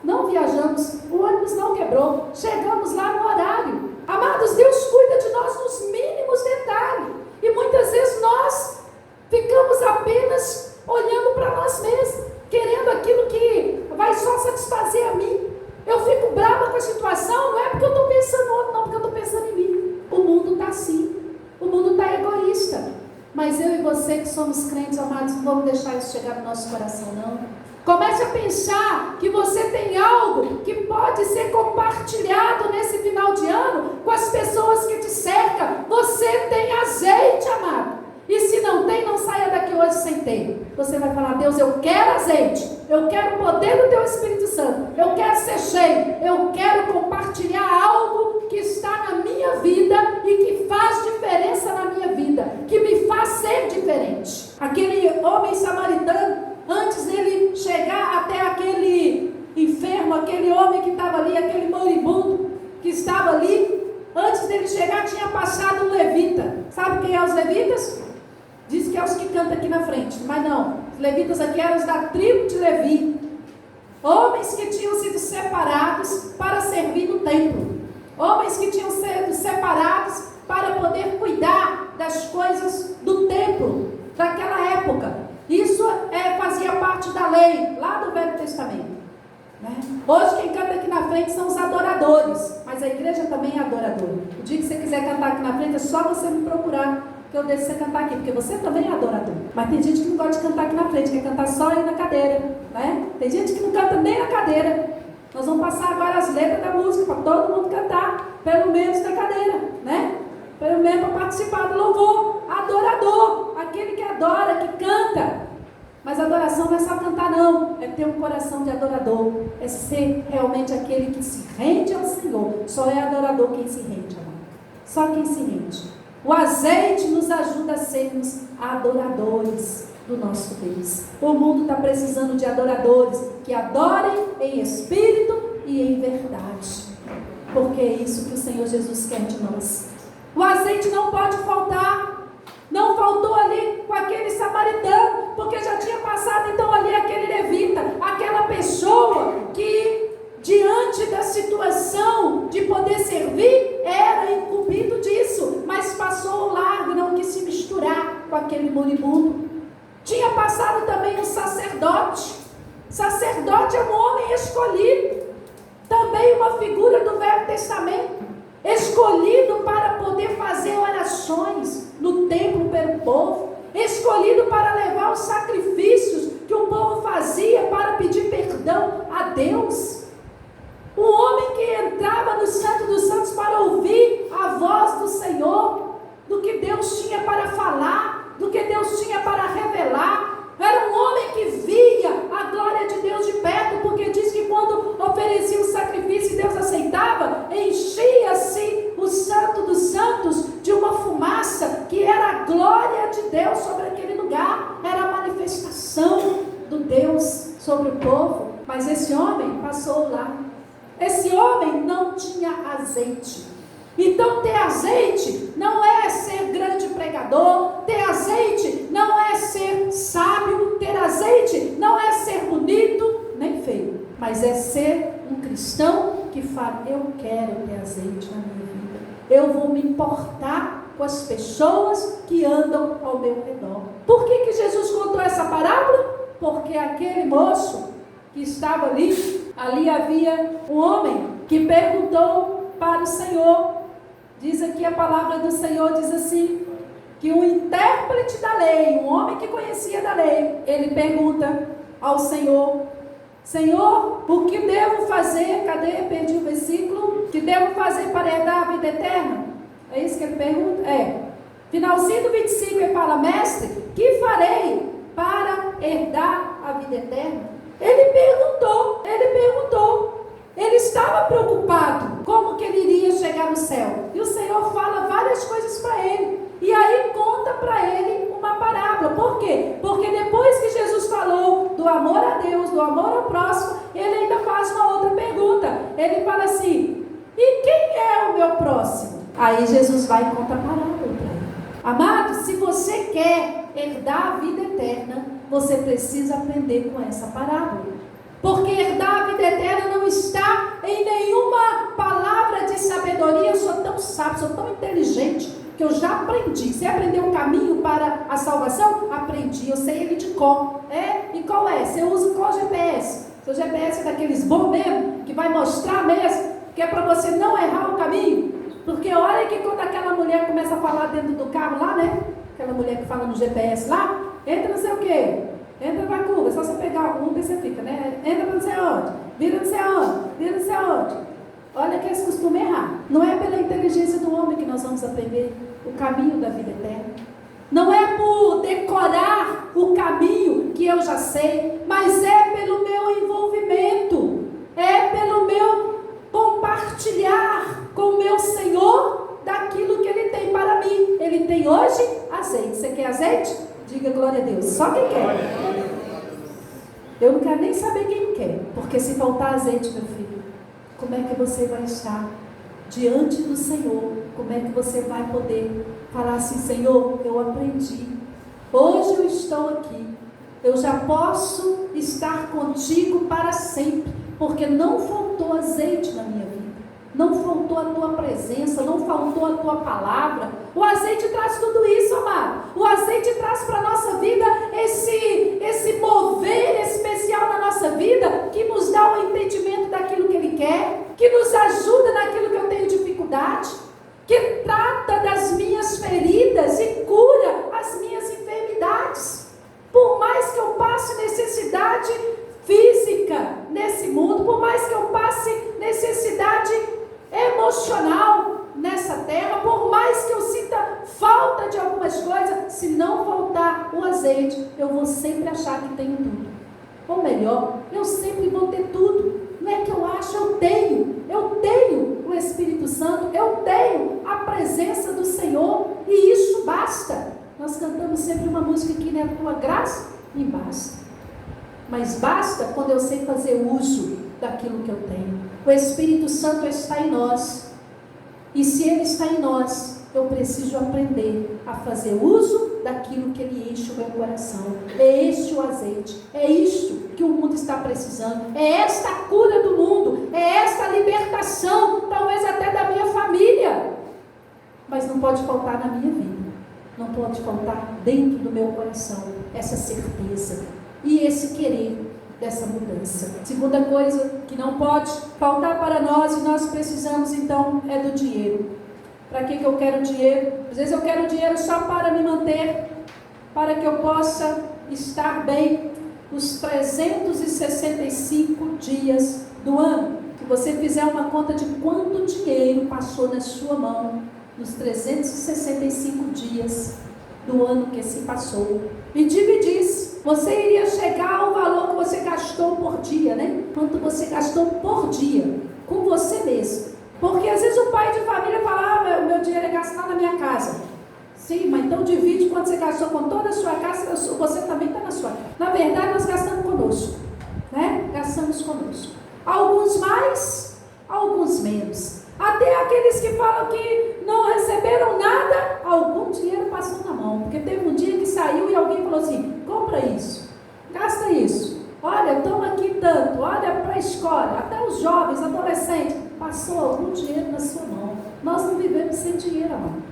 não viajamos, o ônibus não quebrou, chegamos lá no horário. Amados, Deus cuida de nós nos mínimos detalhes. E muitas vezes nós ficamos apenas olhando para nós mesmos, querendo aquilo que vai só satisfazer a mim. Eu fico brava com a situação, não é porque eu estou pensando no outro, não, porque eu estou pensando em mim. O mundo está assim, o mundo está egoísta. Mas eu e você que somos crentes, amados, não vamos deixar isso chegar no nosso coração, não. Comece a pensar que você tem algo que pode ser compartilhado nesse final de ano com as pessoas que te cercam. Você tem azeite, amado. E se não tem, não saia daqui hoje sem ter. Você vai falar, Deus, eu quero azeite, eu quero o poder do Teu Espírito Santo, eu quero ser cheio, eu quero compartilhar algo que está na minha vida e que faz diferença na minha vida, que me faz ser diferente. Aquele homem samaritano, antes dele chegar até aquele enfermo, aquele homem que estava ali, aquele moribundo que estava ali, antes dele chegar tinha passado um levita. Sabe quem é os levitas? Diz que é os que cantam aqui na frente, mas não, os levitas aqui eram os da tribo de Levi, homens que tinham sido separados para servir no templo, homens que tinham sido separados para poder cuidar das coisas do templo, daquela época. Isso fazia parte da lei, lá do Velho Testamento, né? Hoje quem canta aqui na frente são os adoradores, mas a igreja também é adoradora. O dia que você quiser cantar aqui na frente, é só você me procurar, que eu deixo você cantar aqui, porque você também é adorador. Mas tem gente que não gosta de cantar aqui na frente, quer cantar só aí na cadeira, né? Tem gente que não canta nem na cadeira. Nós vamos passar agora as letras da música para todo mundo cantar, pelo menos na cadeira, né? Pelo menos para participar do louvor. Adorador, aquele que adora, que canta. Mas adoração não é só cantar, não. É ter um coração de adorador. É ser realmente aquele que se rende ao Senhor. Só é adorador quem se rende, amado. Só quem se rende. O azeite nos ajuda a sermos adoradores do nosso Deus. O mundo está precisando de adoradores que adorem em espírito e em verdade. Porque é isso que o Senhor Jesus quer de nós. O azeite não pode faltar. Não faltou ali com aquele samaritano, porque já tinha passado então ali aquele levita, aquela pessoa que diante da situação de poder servir, era incumbido disso, mas passou ao largo e não quis se misturar com aquele moribundo. Tinha passado também um sacerdote. Sacerdote é um homem escolhido, também uma figura do Velho Testamento, escolhido para poder fazer orações no templo pelo povo, escolhido para levar os sacrifícios que o povo fazia para pedir perdão a Deus. Um homem que entrava no Santo dos Santos para ouvir a voz do Senhor, do que Deus tinha para falar, do que Deus tinha para revelar. Era um homem que sobre o povo, mas esse homem passou lá. Esse homem não tinha azeite. Então ter azeite não é ser grande pregador, ter azeite não é ser sábio, ter azeite não é ser bonito, nem feio, mas é ser um cristão que fala, eu quero ter azeite na minha vida, eu vou me importar com as pessoas que andam ao meu redor. Por que Jesus contou essa parábola? Porque aquele moço que estava ali havia um homem que perguntou para o Senhor. Diz aqui a palavra do Senhor, diz assim, que um intérprete da lei, um homem que conhecia da lei, ele pergunta ao Senhor, Senhor, o que devo fazer? Cadê? Perdi o versículo. O que devo fazer para herdar a vida eterna? É isso que ele pergunta? Finalzinho do 25 ele fala, mestre, que farei para herdar a vida eterna? Ele perguntou. Ele estava preocupado como que ele iria chegar no céu. E o Senhor fala várias coisas para ele. E aí conta para ele uma parábola. Por quê? Porque depois que Jesus falou do amor a Deus, do amor ao próximo, ele ainda faz uma outra pergunta. Ele fala assim, e quem é o meu próximo? Aí Jesus vai e conta a parábola para ele. Amado, se você quer herdar a vida eterna, você precisa aprender com essa parábola. Porque herdar a vida eterna não está em nenhuma palavra de sabedoria. Eu sou tão sábio, sou tão inteligente, que eu já aprendi. Você aprendeu um caminho para a salvação? Aprendi, eu sei ele de cor. E qual é? Você usa qual GPS? Seu GPS é daqueles bons mesmo, que vai mostrar mesmo, que é para você não errar o caminho. Porque olha que quando aquela mulher começa a falar dentro do carro lá, né? Aquela mulher que fala no GPS lá, entra não sei o quê. Entra pra curva, só você pegar o Uber, você fica, né? Entra pra não sei onde, vira não sei onde, vira não sei onde. Olha que eles costumam errar. Não é pela inteligência do homem que nós vamos aprender o caminho da vida eterna. Não é por decorar o caminho que eu já sei, mas é pelo meu envolvimento, é pelo meu compartilhar com o meu Senhor daquilo que Ele tem para mim. Ele tem hoje azeite. Você quer azeite? Diga glória a Deus. Só quem quer. Eu não quero nem saber quem quer. Porque se faltar azeite, meu filho, como é que você vai estar diante do Senhor? Como é que você vai poder falar assim, Senhor, eu aprendi. Hoje eu estou aqui. Eu já posso estar contigo para sempre. Porque não faltou azeite na minha vida. Não faltou a tua presença, não faltou a tua palavra. O azeite traz tudo isso, amado. O azeite traz para a nossa vida esse mover especial na nossa vida, que nos dá o entendimento daquilo que Ele quer, que nos ajuda naquilo que eu tenho dificuldade, que trata das minhas feridas e cura as minhas enfermidades. Por mais que eu passe necessidade física nesse mundo, por mais que eu passe necessidade emocional nessa terra, por mais que eu sinta falta de algumas coisas, se não faltar o azeite, eu vou sempre achar que tenho tudo. Ou melhor, eu sempre vou ter tudo. Não é que eu acho, eu tenho o Espírito Santo, eu tenho a presença do Senhor, e isso basta. Nós cantamos sempre uma música aqui, né? Tua graça me basta. Mas basta quando eu sei fazer uso daquilo que eu tenho. O Espírito Santo está em nós. E se Ele está em nós, eu preciso aprender a fazer uso daquilo que Ele enche o meu coração. É este o azeite. É isto que o mundo está precisando. É esta a cura do mundo. É esta a libertação, talvez até da minha família. Mas não pode faltar na minha vida. Não pode faltar dentro do meu coração essa certeza e esse querer dessa mudança. Segunda coisa que não pode faltar para nós, e nós precisamos então, é do dinheiro. Para que eu quero dinheiro? Às vezes eu quero dinheiro só para me manter, para que eu possa estar bem os 365 dias do ano. Se você fizer uma conta de quanto dinheiro passou na sua mão nos 365 dias do ano que se passou, e dividisse, você iria chegar ao valor que você gastou por dia, né? Quanto você gastou por dia, com você mesmo. Porque às vezes o pai de família fala, meu dinheiro é gastado na minha casa. Sim, mas então divide quanto você gastou com toda a sua casa, você também está na sua casa. Na verdade, nós gastamos conosco. conosco. Alguns mais, alguns menos. Até aqueles que falam que não receberam nada, algum dinheiro passou na mão. Porque teve um dia que saiu e alguém falou assim: compra isso, gasta isso. Olha, toma aqui tanto, olha para a escola. Até os jovens, adolescentes, passou algum dinheiro na sua mão. Nós não vivemos sem dinheiro, amado.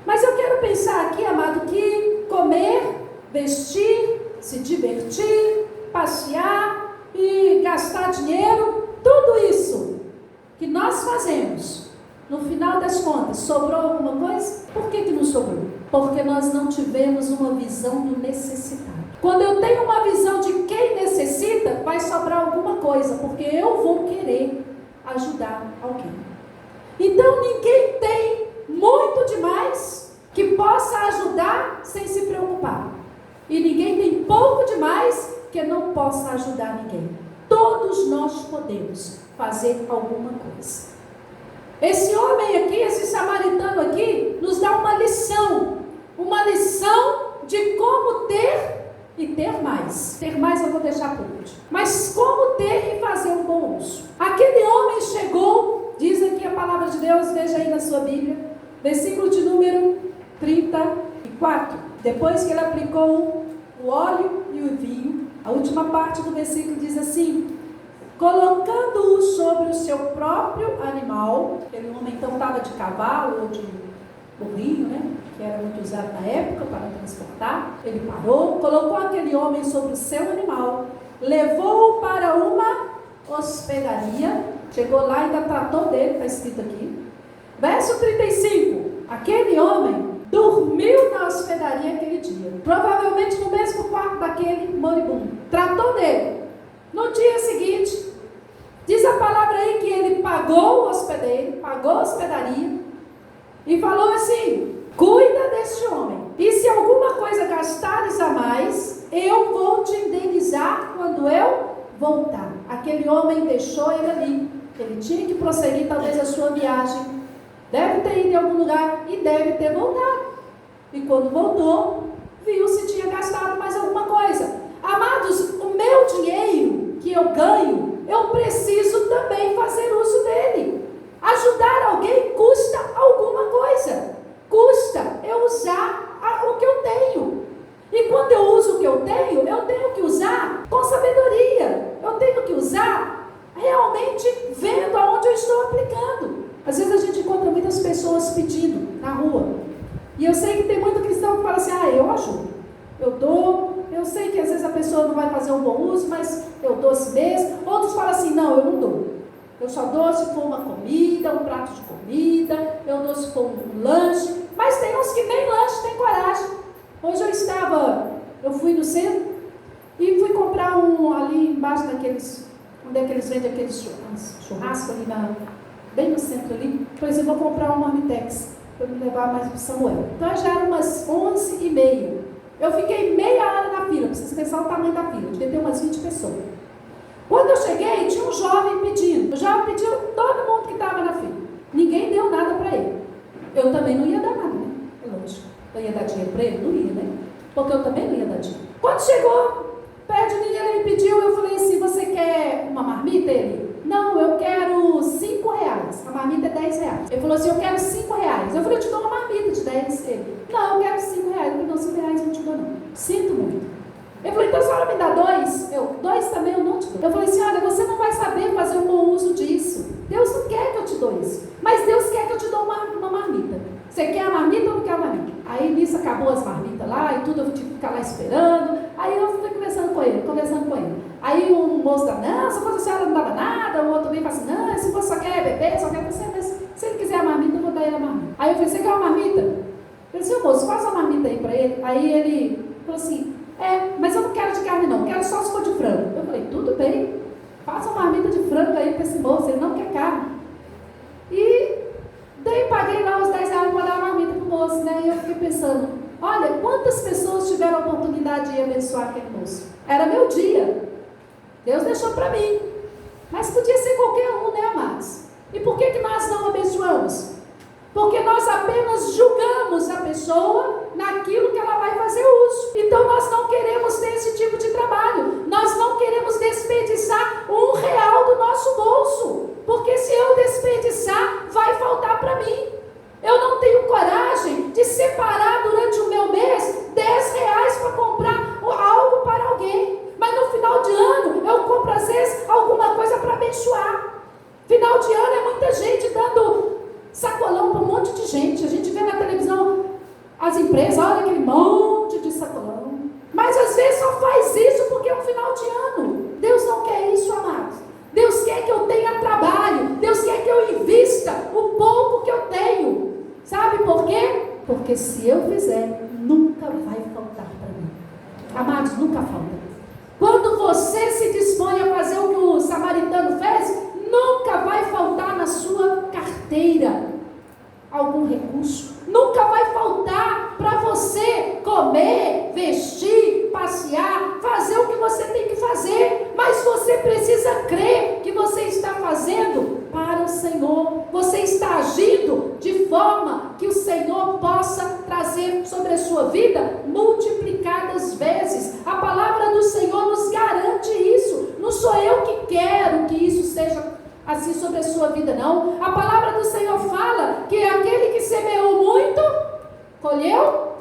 Mas eu quero pensar aqui, amado, que comer, vestir, se divertir, passear e gastar dinheiro, tudo isso que nós fazemos, no final das contas, sobrou alguma coisa? Por que não sobrou? Porque nós não tivemos uma visão do necessitado. Quando eu tenho uma visão de quem necessita, vai sobrar alguma coisa, porque eu vou querer ajudar alguém. Então ninguém tem muito demais que possa ajudar sem se preocupar. E ninguém tem pouco demais que não possa ajudar ninguém. Todos nós podemos fazer alguma coisa. Esse homem aqui, esse samaritano aqui, nos dá uma lição de como ter e ter mais. Ter mais eu vou deixar por último. Mas como ter e fazer um bom uso. Aquele homem chegou, diz aqui a palavra de Deus, veja aí na sua Bíblia, versículo de número 34. Depois que ele aplicou o óleo e o vinho, a última parte do versículo diz assim: colocando-o sobre o seu próprio animal. Aquele homem então estava de cavalo ou de burrinho, né? Que era muito usado na época para transportar. Ele parou, colocou aquele homem sobre o seu animal, levou-o para uma hospedaria. Chegou lá e ainda tratou dele, está escrito aqui. Verso 35. Aquele homem dormiu na hospedaria aquele dia, provavelmente no mesmo quarto daquele moribundo. Tratou dele. No dia seguinte, diz a palavra aí que ele pagou o hospedeiro, pagou a hospedaria e falou assim: cuida deste homem, e se alguma coisa gastares a mais, eu vou te indenizar quando eu voltar. Aquele homem deixou ele ali. Ele tinha que prosseguir talvez a sua viagem. Deve ter ido em algum lugar e deve ter voltado. E quando voltou, viu se tinha gastado mais alguma coisa. Amados, o meu dinheiro que eu ganho, eu preciso também fazer uso dele. Ajudar alguém custa alguma coisa. Custa eu usar o que eu tenho. E quando eu uso o que eu tenho que usar com sabedoria. Eu tenho que usar realmente vendo aonde eu estou aplicando. Às vezes a gente encontra muitas pessoas pedindo na rua. E eu sei que tem muito cristão que fala assim: eu ajudo, eu dou. Eu sei que às vezes a pessoa não vai fazer um bom uso, mas eu dou esse mês. Outros falam assim: não, eu não dou. Eu só dou se for uma comida, um prato de comida. Eu dou se for um lanche. Mas tem uns que nem lanche tem coragem. Hoje eu fui no centro e fui comprar ali embaixo daqueles, onde é que eles vendem aqueles churrasco ali bem no centro ali. Por exemplo, eu vou comprar um marmitex para me levar mais para o Samuel. Então já eram umas 11h30. Eu fiquei meia hora na fila, para vocês pensarem o tamanho da fila, devia ter umas 20 pessoas. Quando eu cheguei, tinha um jovem pedindo. O jovem pediu todo mundo que estava na fila. Ninguém deu nada para ele. Eu também não ia dar nada, né? É lógico. Eu ia dar dinheiro para ele? Não ia, né? Porque eu também não ia dar dinheiro. Quando chegou perto de mim, ele me pediu, eu falei assim: você quer uma marmita? Ele: não, eu quero 5 reais. A marmita é 10 reais. Ele falou assim: eu quero 5 reais. Eu falei: eu te dou uma marmita de 10. Ele: não, eu quero 5 reais. Eu falei: não, 5 reais eu não te dou, não. Sinto muito. Ele falou: então a senhora me dá 2? Eu: 2 também eu não te dou. Eu falei assim: olha, você não vai saber fazer um bom uso disso. Deus não quer que eu te dou isso. Mas Deus quer que eu te dou uma marmita. Você quer a marmita ou não quer a marmita? Aí nisso acabou as marmitas lá e tudo, eu tive que ficar lá esperando. Aí eu fui conversando com ele. Aí um moço dá: não, se fosse a senhora não dava nada. O outro vem e fala assim: não, se você só quer beber, só quer você. Mas se ele quiser a marmita, eu vou dar ele a marmita. Aí eu falei: você quer uma marmita? Eu disse: moço, faz uma marmita aí para ele. Aí ele falou assim: mas eu não quero de carne não, quero só se for de frango. Eu falei: tudo bem, faça uma marmita de frango aí para esse moço, ele não quer carne. E daí paguei lá os 10 reais para dar a marmita para o moço, né? E eu fiquei pensando: olha, quantas pessoas tiveram a oportunidade de abençoar aquele moço? Era meu dia, Deus deixou para mim, mas podia ser qualquer um, né, amados? E por que nós não abençoamos? Porque nós apenas julgamos a pessoa naquilo que ela vai fazer uso. Então nós não queremos ter esse tipo de trabalho. Nós não queremos desperdiçar R$1 porque se eu fizer, nunca vai faltar para mim. Amados, nunca falta. Quando você se dispõe a fazer o que o samaritano fez, nunca vai faltar na sua carteira algum recurso. Nunca vai faltar para você comer, vestir, passear, fazer o que você tem que fazer. Mas você precisa crer que você está fazendo para o Senhor. Você está agindo de forma que o Senhor possa trazer sobre a sua vida multiplicadas vezes. A palavra do Senhor nos garante isso. Não sou eu que quero que isso seja assim sobre a sua vida, não. A palavra do Senhor fala que aquele que semeou muito, colheu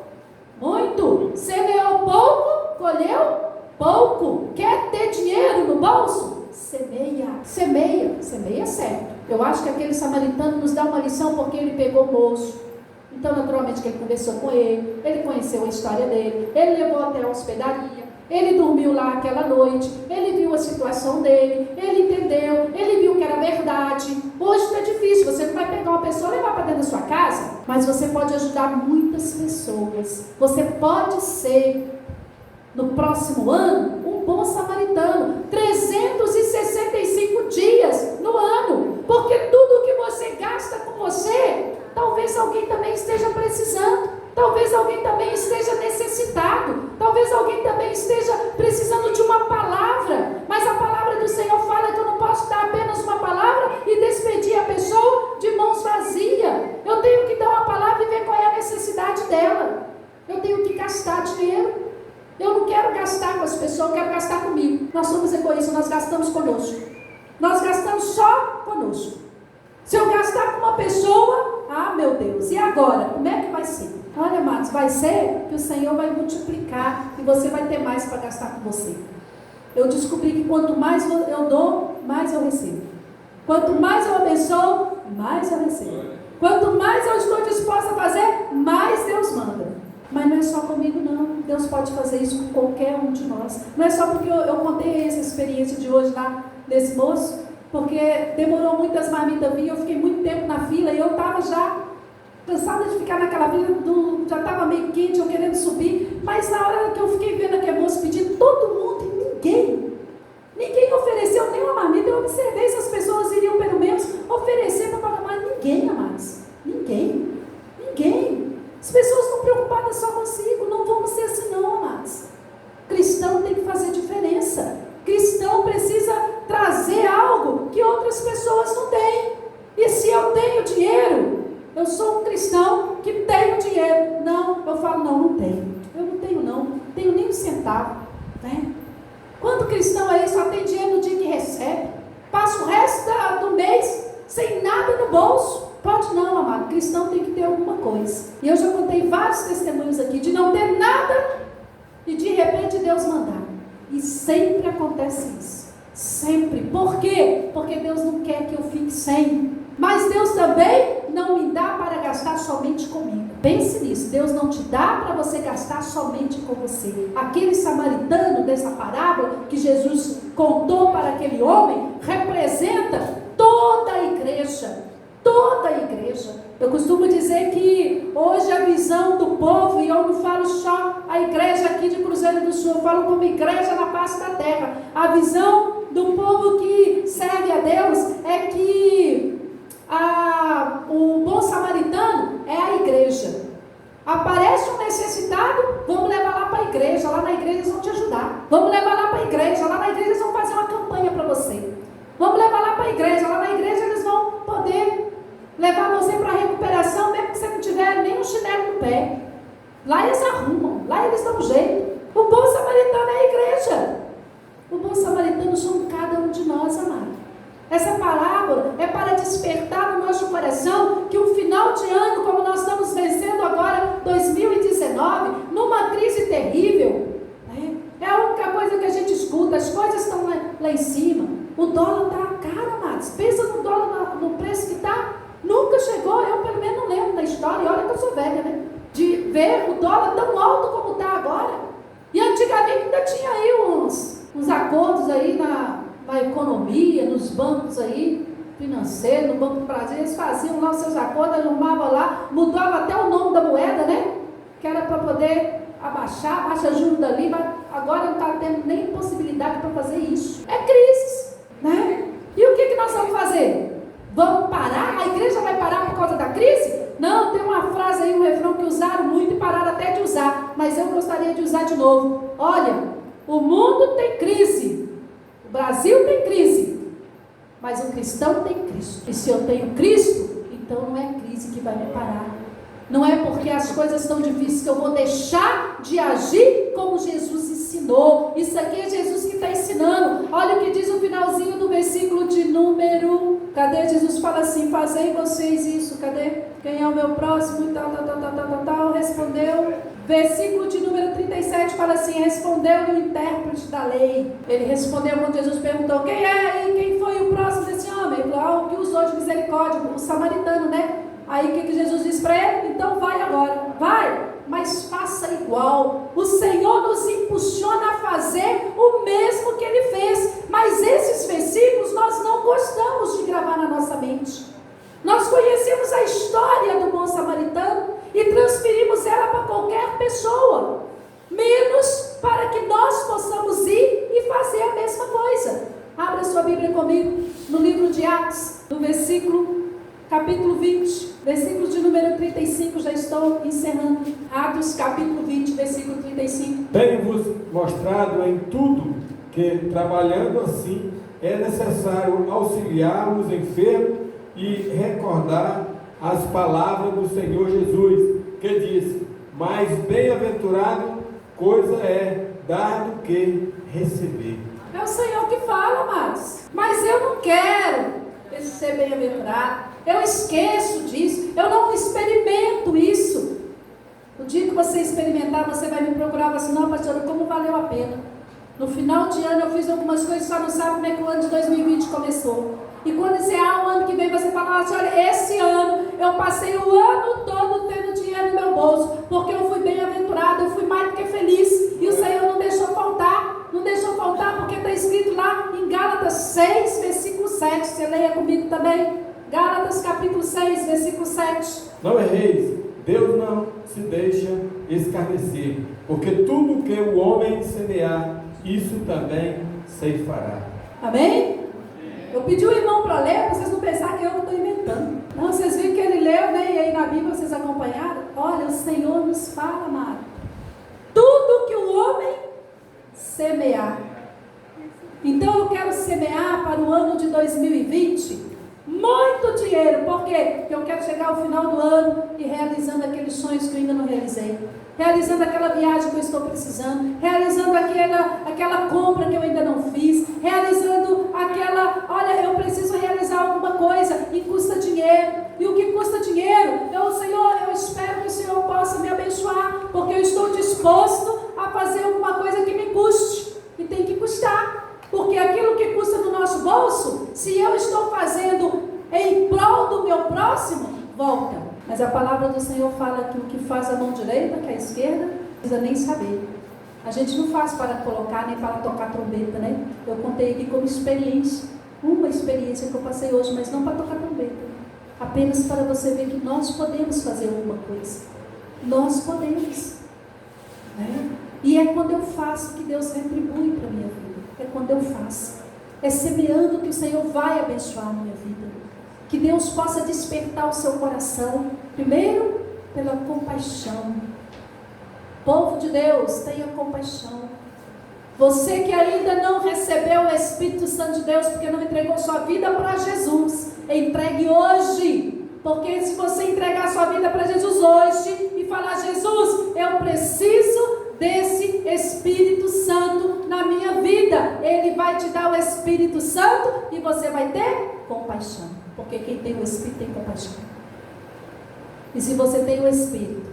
muito. Semeou pouco, colheu pouco. Quer ter dinheiro no bolso? Semeia certo. Eu acho que aquele samaritano nos dá uma lição porque ele pegou o moço. Então, naturalmente, que ele conversou com ele, ele conheceu a história dele, ele levou até a hospedaria, ele dormiu lá aquela noite, ele viu a situação dele, ele entendeu, ele viu que era verdade. Hoje está difícil, você não vai pegar uma pessoa e levar para dentro da sua casa, mas você pode ajudar muitas pessoas. Você pode ser, no próximo ano, um bom samaritano. 365 dias no ano, porque tudo que você gasta com você, talvez alguém também esteja precisando. Talvez alguém também esteja necessitado. Talvez alguém também esteja precisando de uma palavra. Mas a palavra do Senhor fala que eu não posso dar apenas uma palavra e despedir a pessoa de mãos vazias. Eu tenho que dar uma palavra e ver qual é a necessidade dela. Eu tenho que gastar dinheiro. Eu não quero gastar com as pessoas, eu quero gastar comigo. Nós somos egoístas, nós gastamos conosco. Nós gastamos só conosco. Se eu gastar com uma pessoa, meu Deus, e agora? Como é que vai ser? Olha, amados, vai ser que o Senhor vai multiplicar e você vai ter mais para gastar com você. Eu descobri que quanto mais eu dou, mais eu recebo. Quanto mais eu abençoo, mais eu recebo. Quanto mais eu estou disposta a fazer, mais Deus manda. Mas não é só comigo, não. Deus pode fazer isso com qualquer um de nós. Não é só porque eu contei essa experiência de hoje lá desse moço, porque demorou muitas marmitas vir, eu fiquei muito tempo na fila e eu estava já cansada de ficar naquela fila, já estava meio quente, eu querendo subir, mas na hora que eu fiquei vendo aquele moço pedindo, todo mundo e ninguém ofereceu nenhuma marmita. Eu observei se as pessoas iriam pelo menos oferecer para pagar, mas ninguém, amados, ninguém. As pessoas estão preocupadas só consigo. Não vamos ser assim não, amados. Cristão tem que fazer diferença. Cristão precisa trazer algo que outras pessoas não têm. E se eu tenho dinheiro, eu sou um cristão que tenho dinheiro. Não, eu falo, não tenho. Eu não tenho não tenho nem um centavo, né? Quanto cristão aí só tem dinheiro no dia que recebe? Passa o resto do mês sem nada no bolso. Pode não, amado. Cristão tem que ter alguma coisa. E eu já contei vários testemunhos aqui de não ter nada e de repente Deus mandar. E sempre acontece isso. Sempre. Por quê? Porque Deus não quer que eu fique sem. Mas Deus também não me dá para gastar somente comigo. Pense nisso. Deus não te dá para você gastar somente com você. Aquele samaritano dessa parábola que Jesus contou para aquele homem representa toda a igreja. Toda a igreja. Eu costumo dizer que hoje a visão do povo, e eu não falo só a igreja aqui de Cruzeiro do Sul, eu falo como igreja na face da terra. A visão do povo que serve a Deus é que o bom samaritano é a igreja. Aparece um necessitado, vamos levar lá para a igreja. Lá na igreja eles vão te ajudar. Vamos levar lá para a igreja. Lá na igreja eles vão fazer uma campanha para você. Vamos levar lá para a igreja. Lá na igreja eles vão poder levar você para a recuperação, mesmo que você não tiver nem um chinelo no pé. Lá eles arrumam, lá eles dão jeito. O bom samaritano é a igreja. O bom samaritano somos cada um de nós, amado. Essa parábola é para despertar no nosso coração que um final de ano, como nós estamos vencendo agora, 2019, numa crise terrível, né? É a única coisa que a gente escuta, as coisas estão lá em cima. O dólar está caro, amados. Pensa no dólar, no preço que está. Nunca chegou, eu pelo menos não lembro da história, e olha que eu sou velha, né? De ver o dólar tão alto como está agora. E antigamente ainda tinha aí uns acordos aí na economia, nos bancos aí, financeiro, no Banco do Brasil, eles faziam lá os seus acordos, arrumavam lá, mudavam até o nome da moeda, né? Que era para poder abaixar, baixa juros dali, mas agora não está tendo nem possibilidade para fazer isso. É crise, né? E o que nós vamos fazer? Vamos parar? A igreja vai parar por causa da crise? Não, tem uma frase aí, um refrão que usaram muito e pararam até de usar, mas eu gostaria de usar de novo. Olha, o mundo tem crise, o Brasil tem crise, mas o cristão tem Cristo. E se eu tenho Cristo, então não é crise que vai me parar. Não é porque as coisas estão difíceis que eu vou deixar de agir como Jesus ensinou. Isso aqui é Jesus que está ensinando. Olha o que diz o finalzinho do versículo de número... Cadê? Jesus fala assim, fazei vocês isso. Cadê? Quem é o meu próximo? Tal. Respondeu. Versículo de número 37 fala assim, respondeu-lhe o intérprete da lei. Ele respondeu quando Jesus perguntou, quem é e quem foi o próximo desse homem? Ele falou, o que usou de misericórdia, o samaritano, né? Aí o que Jesus disse para ele? Então vai agora, vai, mas faça igual. O Senhor nos impulsiona a fazer o mesmo que Ele fez. Mas esses versículos nós não gostamos de gravar na nossa mente. Nós conhecemos a história do bom samaritano e transferimos ela para qualquer pessoa, menos para que nós possamos ir e fazer a mesma coisa. Abra sua Bíblia comigo no livro de Atos, no capítulo 20, versículo de número 35, já estou encerrando. Atos, capítulo 20, versículo 35. Tenho-vos mostrado em tudo que, trabalhando assim, é necessário auxiliar os enfermos e recordar as palavras do Senhor Jesus, que disse, mais bem-aventurado coisa é dar do que receber. É o Senhor que fala, amados. Mas eu não quero ser bem-aventurado. Eu esqueço disso, eu não experimento isso. O dia que você experimentar, você vai me procurar e falar assim, não, pastora, como valeu a pena? No final de ano eu fiz algumas coisas, só não sabe como é que o ano de 2020 começou. E quando encerrar o ano que vem, você fala assim, olha, esse ano eu passei o ano todo tendo dinheiro no meu bolso, porque eu fui bem-aventurado, eu fui mais do que feliz, e o Senhor não deixou faltar, porque está escrito lá em Gálatas 6, versículo 7, você leia comigo também. Gálatas capítulo 6, versículo 7. Não erreis, Deus não se deixa escarnecer, porque tudo que o homem semear, isso também ceifará. Amém? Eu pedi o irmão para ler, para vocês não pensarem que eu não estou inventando. Não, vocês viram que ele leu, né? E aí na Bíblia vocês acompanharam? Olha, o Senhor nos fala, amado. Tudo que o homem semear. Então eu quero semear para o ano de 2020 muito dinheiro. Por quê? Porque eu quero chegar ao final do ano e realizando aqueles sonhos que eu ainda não realizei, realizando aquela viagem que eu estou precisando, realizando aquela compra que eu ainda não fiz, realizando olha, eu preciso realizar alguma coisa e custa dinheiro. E o que custa dinheiro? Senhor, eu espero que o Senhor possa me abençoar, porque eu estou disposto a fazer alguma coisa que me custe, e tem que custar. Porque aquilo que custa no nosso bolso, se eu estou fazendo em prol do meu próximo, volta. Mas a palavra do Senhor fala que o que faz a mão direita, que a esquerda, não precisa nem saber. A gente não faz para colocar, nem para tocar trombeta, né? Eu contei aqui como experiência, uma experiência que eu passei hoje, mas não para tocar trombeta. Apenas para você ver que nós podemos fazer alguma coisa. Nós podemos. Né? E é quando eu faço que Deus retribui para a minha vida. É quando eu faço. É semeando que o Senhor vai abençoar a minha vida. Que Deus possa despertar o seu coração. Primeiro, pela compaixão. Povo de Deus, tenha compaixão. Você que ainda não recebeu o Espírito Santo de Deus, porque não entregou sua vida para Jesus, entregue hoje. Porque se você entregar sua vida para Jesus hoje e falar, Jesus, eu preciso desse Espírito Santo na minha vida, Ele vai te dar o Espírito Santo e você vai ter compaixão, porque quem tem o Espírito tem compaixão. E se você tem o Espírito,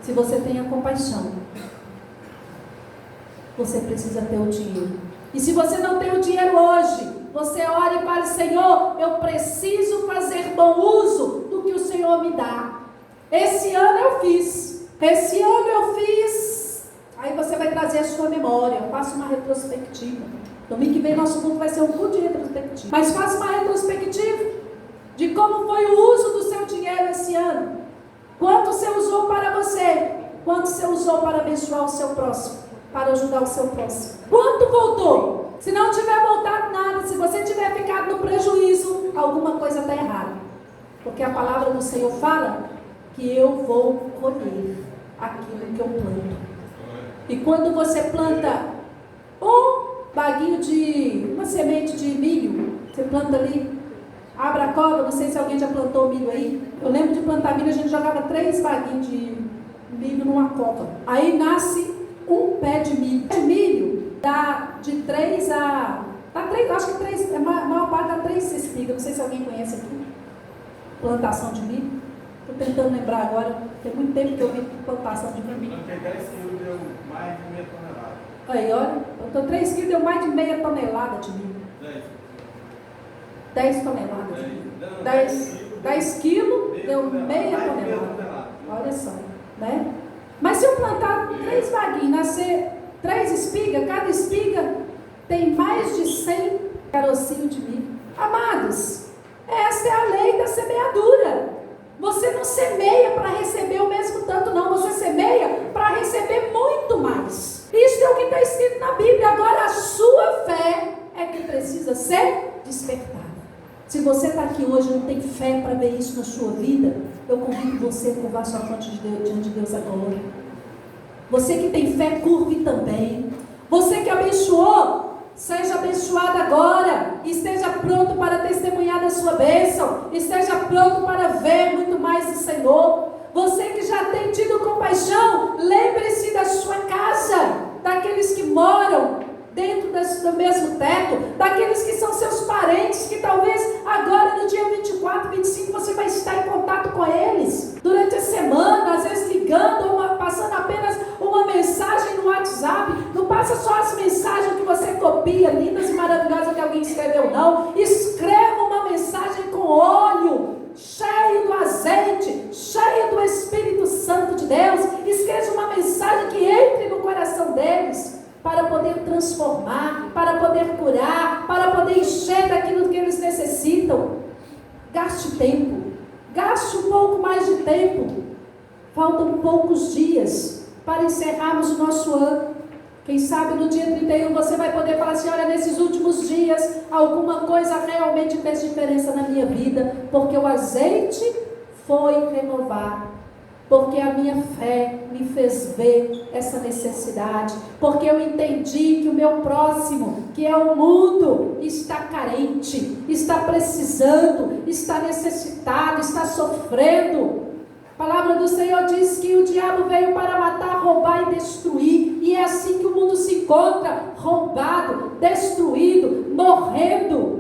se você tem a compaixão, você precisa ter o dinheiro. E se você não tem o dinheiro hoje, você ora e fala, Senhor, eu preciso fazer bom uso do que o Senhor me dá. Esse ano eu fiz. Aí você vai trazer a sua memória. Faça uma retrospectiva. Domingo que vem nosso culto vai ser um culto de retrospectiva. Mas faça uma retrospectiva como foi o uso do seu dinheiro esse ano? Quanto você usou para você? Quanto você usou para abençoar o seu próximo? Para ajudar o seu próximo? Quanto voltou? Se não tiver voltado nada, se você tiver ficado no prejuízo, alguma coisa está errada. Porque a palavra do Senhor fala que eu vou colher aquilo que eu planto. E quando você planta uma semente de milho, você planta ali, abre a cova, não sei se alguém já plantou milho aí. Eu lembro de plantar milho, a gente jogava 3 baguinhos de milho numa cova. Aí nasce um pé de milho. O pé de milho dá de 3 a... acho que 3, a maior parte dá 3 espigas. Não sei se alguém conhece aqui. Plantação de milho. Estou tentando lembrar agora. Tem muito tempo que eu vi plantação de milho. Não tem 10 quilos, deu mais de meia tonelada. Aí, olha. Plantou 3 quilos, deu mais de meia tonelada de milho. 10 toneladas de milho. 10 quilos, deu meia tonelada. Olha só, né? Mas se eu plantar 3 baguinhos, nascer 3 espigas, cada espiga tem mais de 100 carocinhos de milho. Amados, essa é a lei da semeadura. Você não semeia para receber o mesmo tanto, não. Você semeia para receber muito mais. Isso é o que está escrito na Bíblia. Agora, a sua fé é que precisa ser despertada. Se você está aqui hoje e não tem fé para ver isso na sua vida, eu convido você a curvar sua fronte diante de Deus agora. Você que tem fé, curve também. Você que abençoou, seja abençoado agora. Esteja pronto para testemunhar da sua bênção. Esteja pronto para ver muito mais do Senhor. Você que já tem tido compaixão, lembre-se da sua casa, daqueles que moram dentro do mesmo teto, daqueles que são seus parentes, que talvez agora no dia 24, 25 você vai estar em contato com eles, durante a semana, às vezes ligando, passando apenas uma mensagem no WhatsApp. Não passa só as mensagens que você copia, lindas e maravilhosas que alguém escreveu, não. Escreva uma mensagem com óleo, cheio do azeite, cheio do Espírito Santo de Deus. Escreva uma mensagem que entre no coração deles, para poder transformar, para poder curar, para poder encher daquilo que eles necessitam. Gaste tempo, gaste um pouco mais de tempo. Faltam poucos dias para encerrarmos o nosso ano. Quem sabe no dia 31 você vai poder falar assim: olha, nesses últimos dias alguma coisa realmente fez diferença na minha vida, porque o azeite foi renovado. Porque a minha fé me fez ver essa necessidade. Porque eu entendi que o meu próximo, que é o mundo, está carente, está precisando, está necessitado, está sofrendo. A palavra do Senhor diz que o diabo veio para matar, roubar e destruir. E é assim que o mundo se encontra: roubado, destruído, morrendo.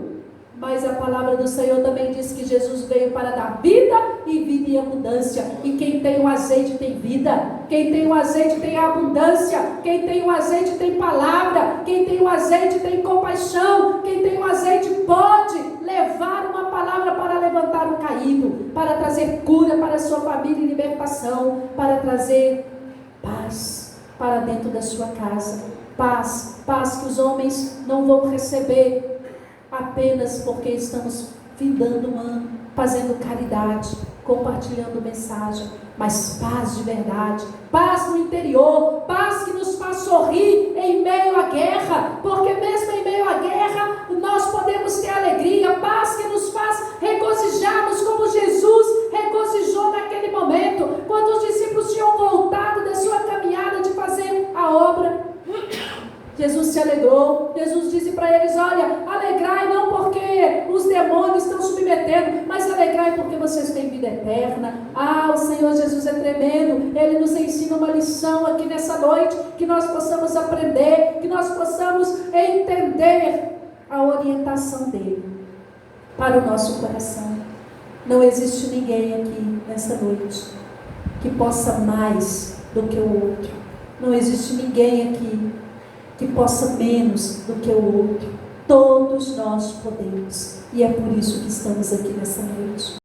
Mas a palavra do Senhor também diz que Jesus veio para dar vida e vida em abundância. E quem tem o azeite tem vida. Quem tem o azeite tem abundância. Quem tem o azeite tem palavra. Quem tem o azeite tem compaixão. Quem tem o azeite pode levar uma palavra para levantar o caído, para trazer cura para a sua família e libertação, para trazer paz para dentro da sua casa. Paz, paz que os homens não vão receber apenas porque estamos findando um ano, fazendo caridade, compartilhando mensagem, mas paz de verdade, paz no interior, paz que nos faz sorrir em meio à guerra, porque mesmo em meio à guerra nós podemos ter alegria, paz que nos faz regozijarmos como Jesus regozijou naquele momento, quando os discípulos tinham voltado da sua caminhada de fazer a obra. Jesus se alegrou. Jesus disse para eles: olha, alegrai não porque os demônios estão submetendo, mas alegrai porque vocês têm vida eterna. O Senhor Jesus é tremendo. Ele nos ensina uma lição aqui nessa noite, que nós possamos aprender, que nós possamos entender a orientação dele para o nosso coração. Não existe ninguém aqui nessa noite que possa mais do que o outro. Não existe ninguém aqui que possa menos do que o outro. Todos nós podemos. E é por isso que estamos aqui nessa noite.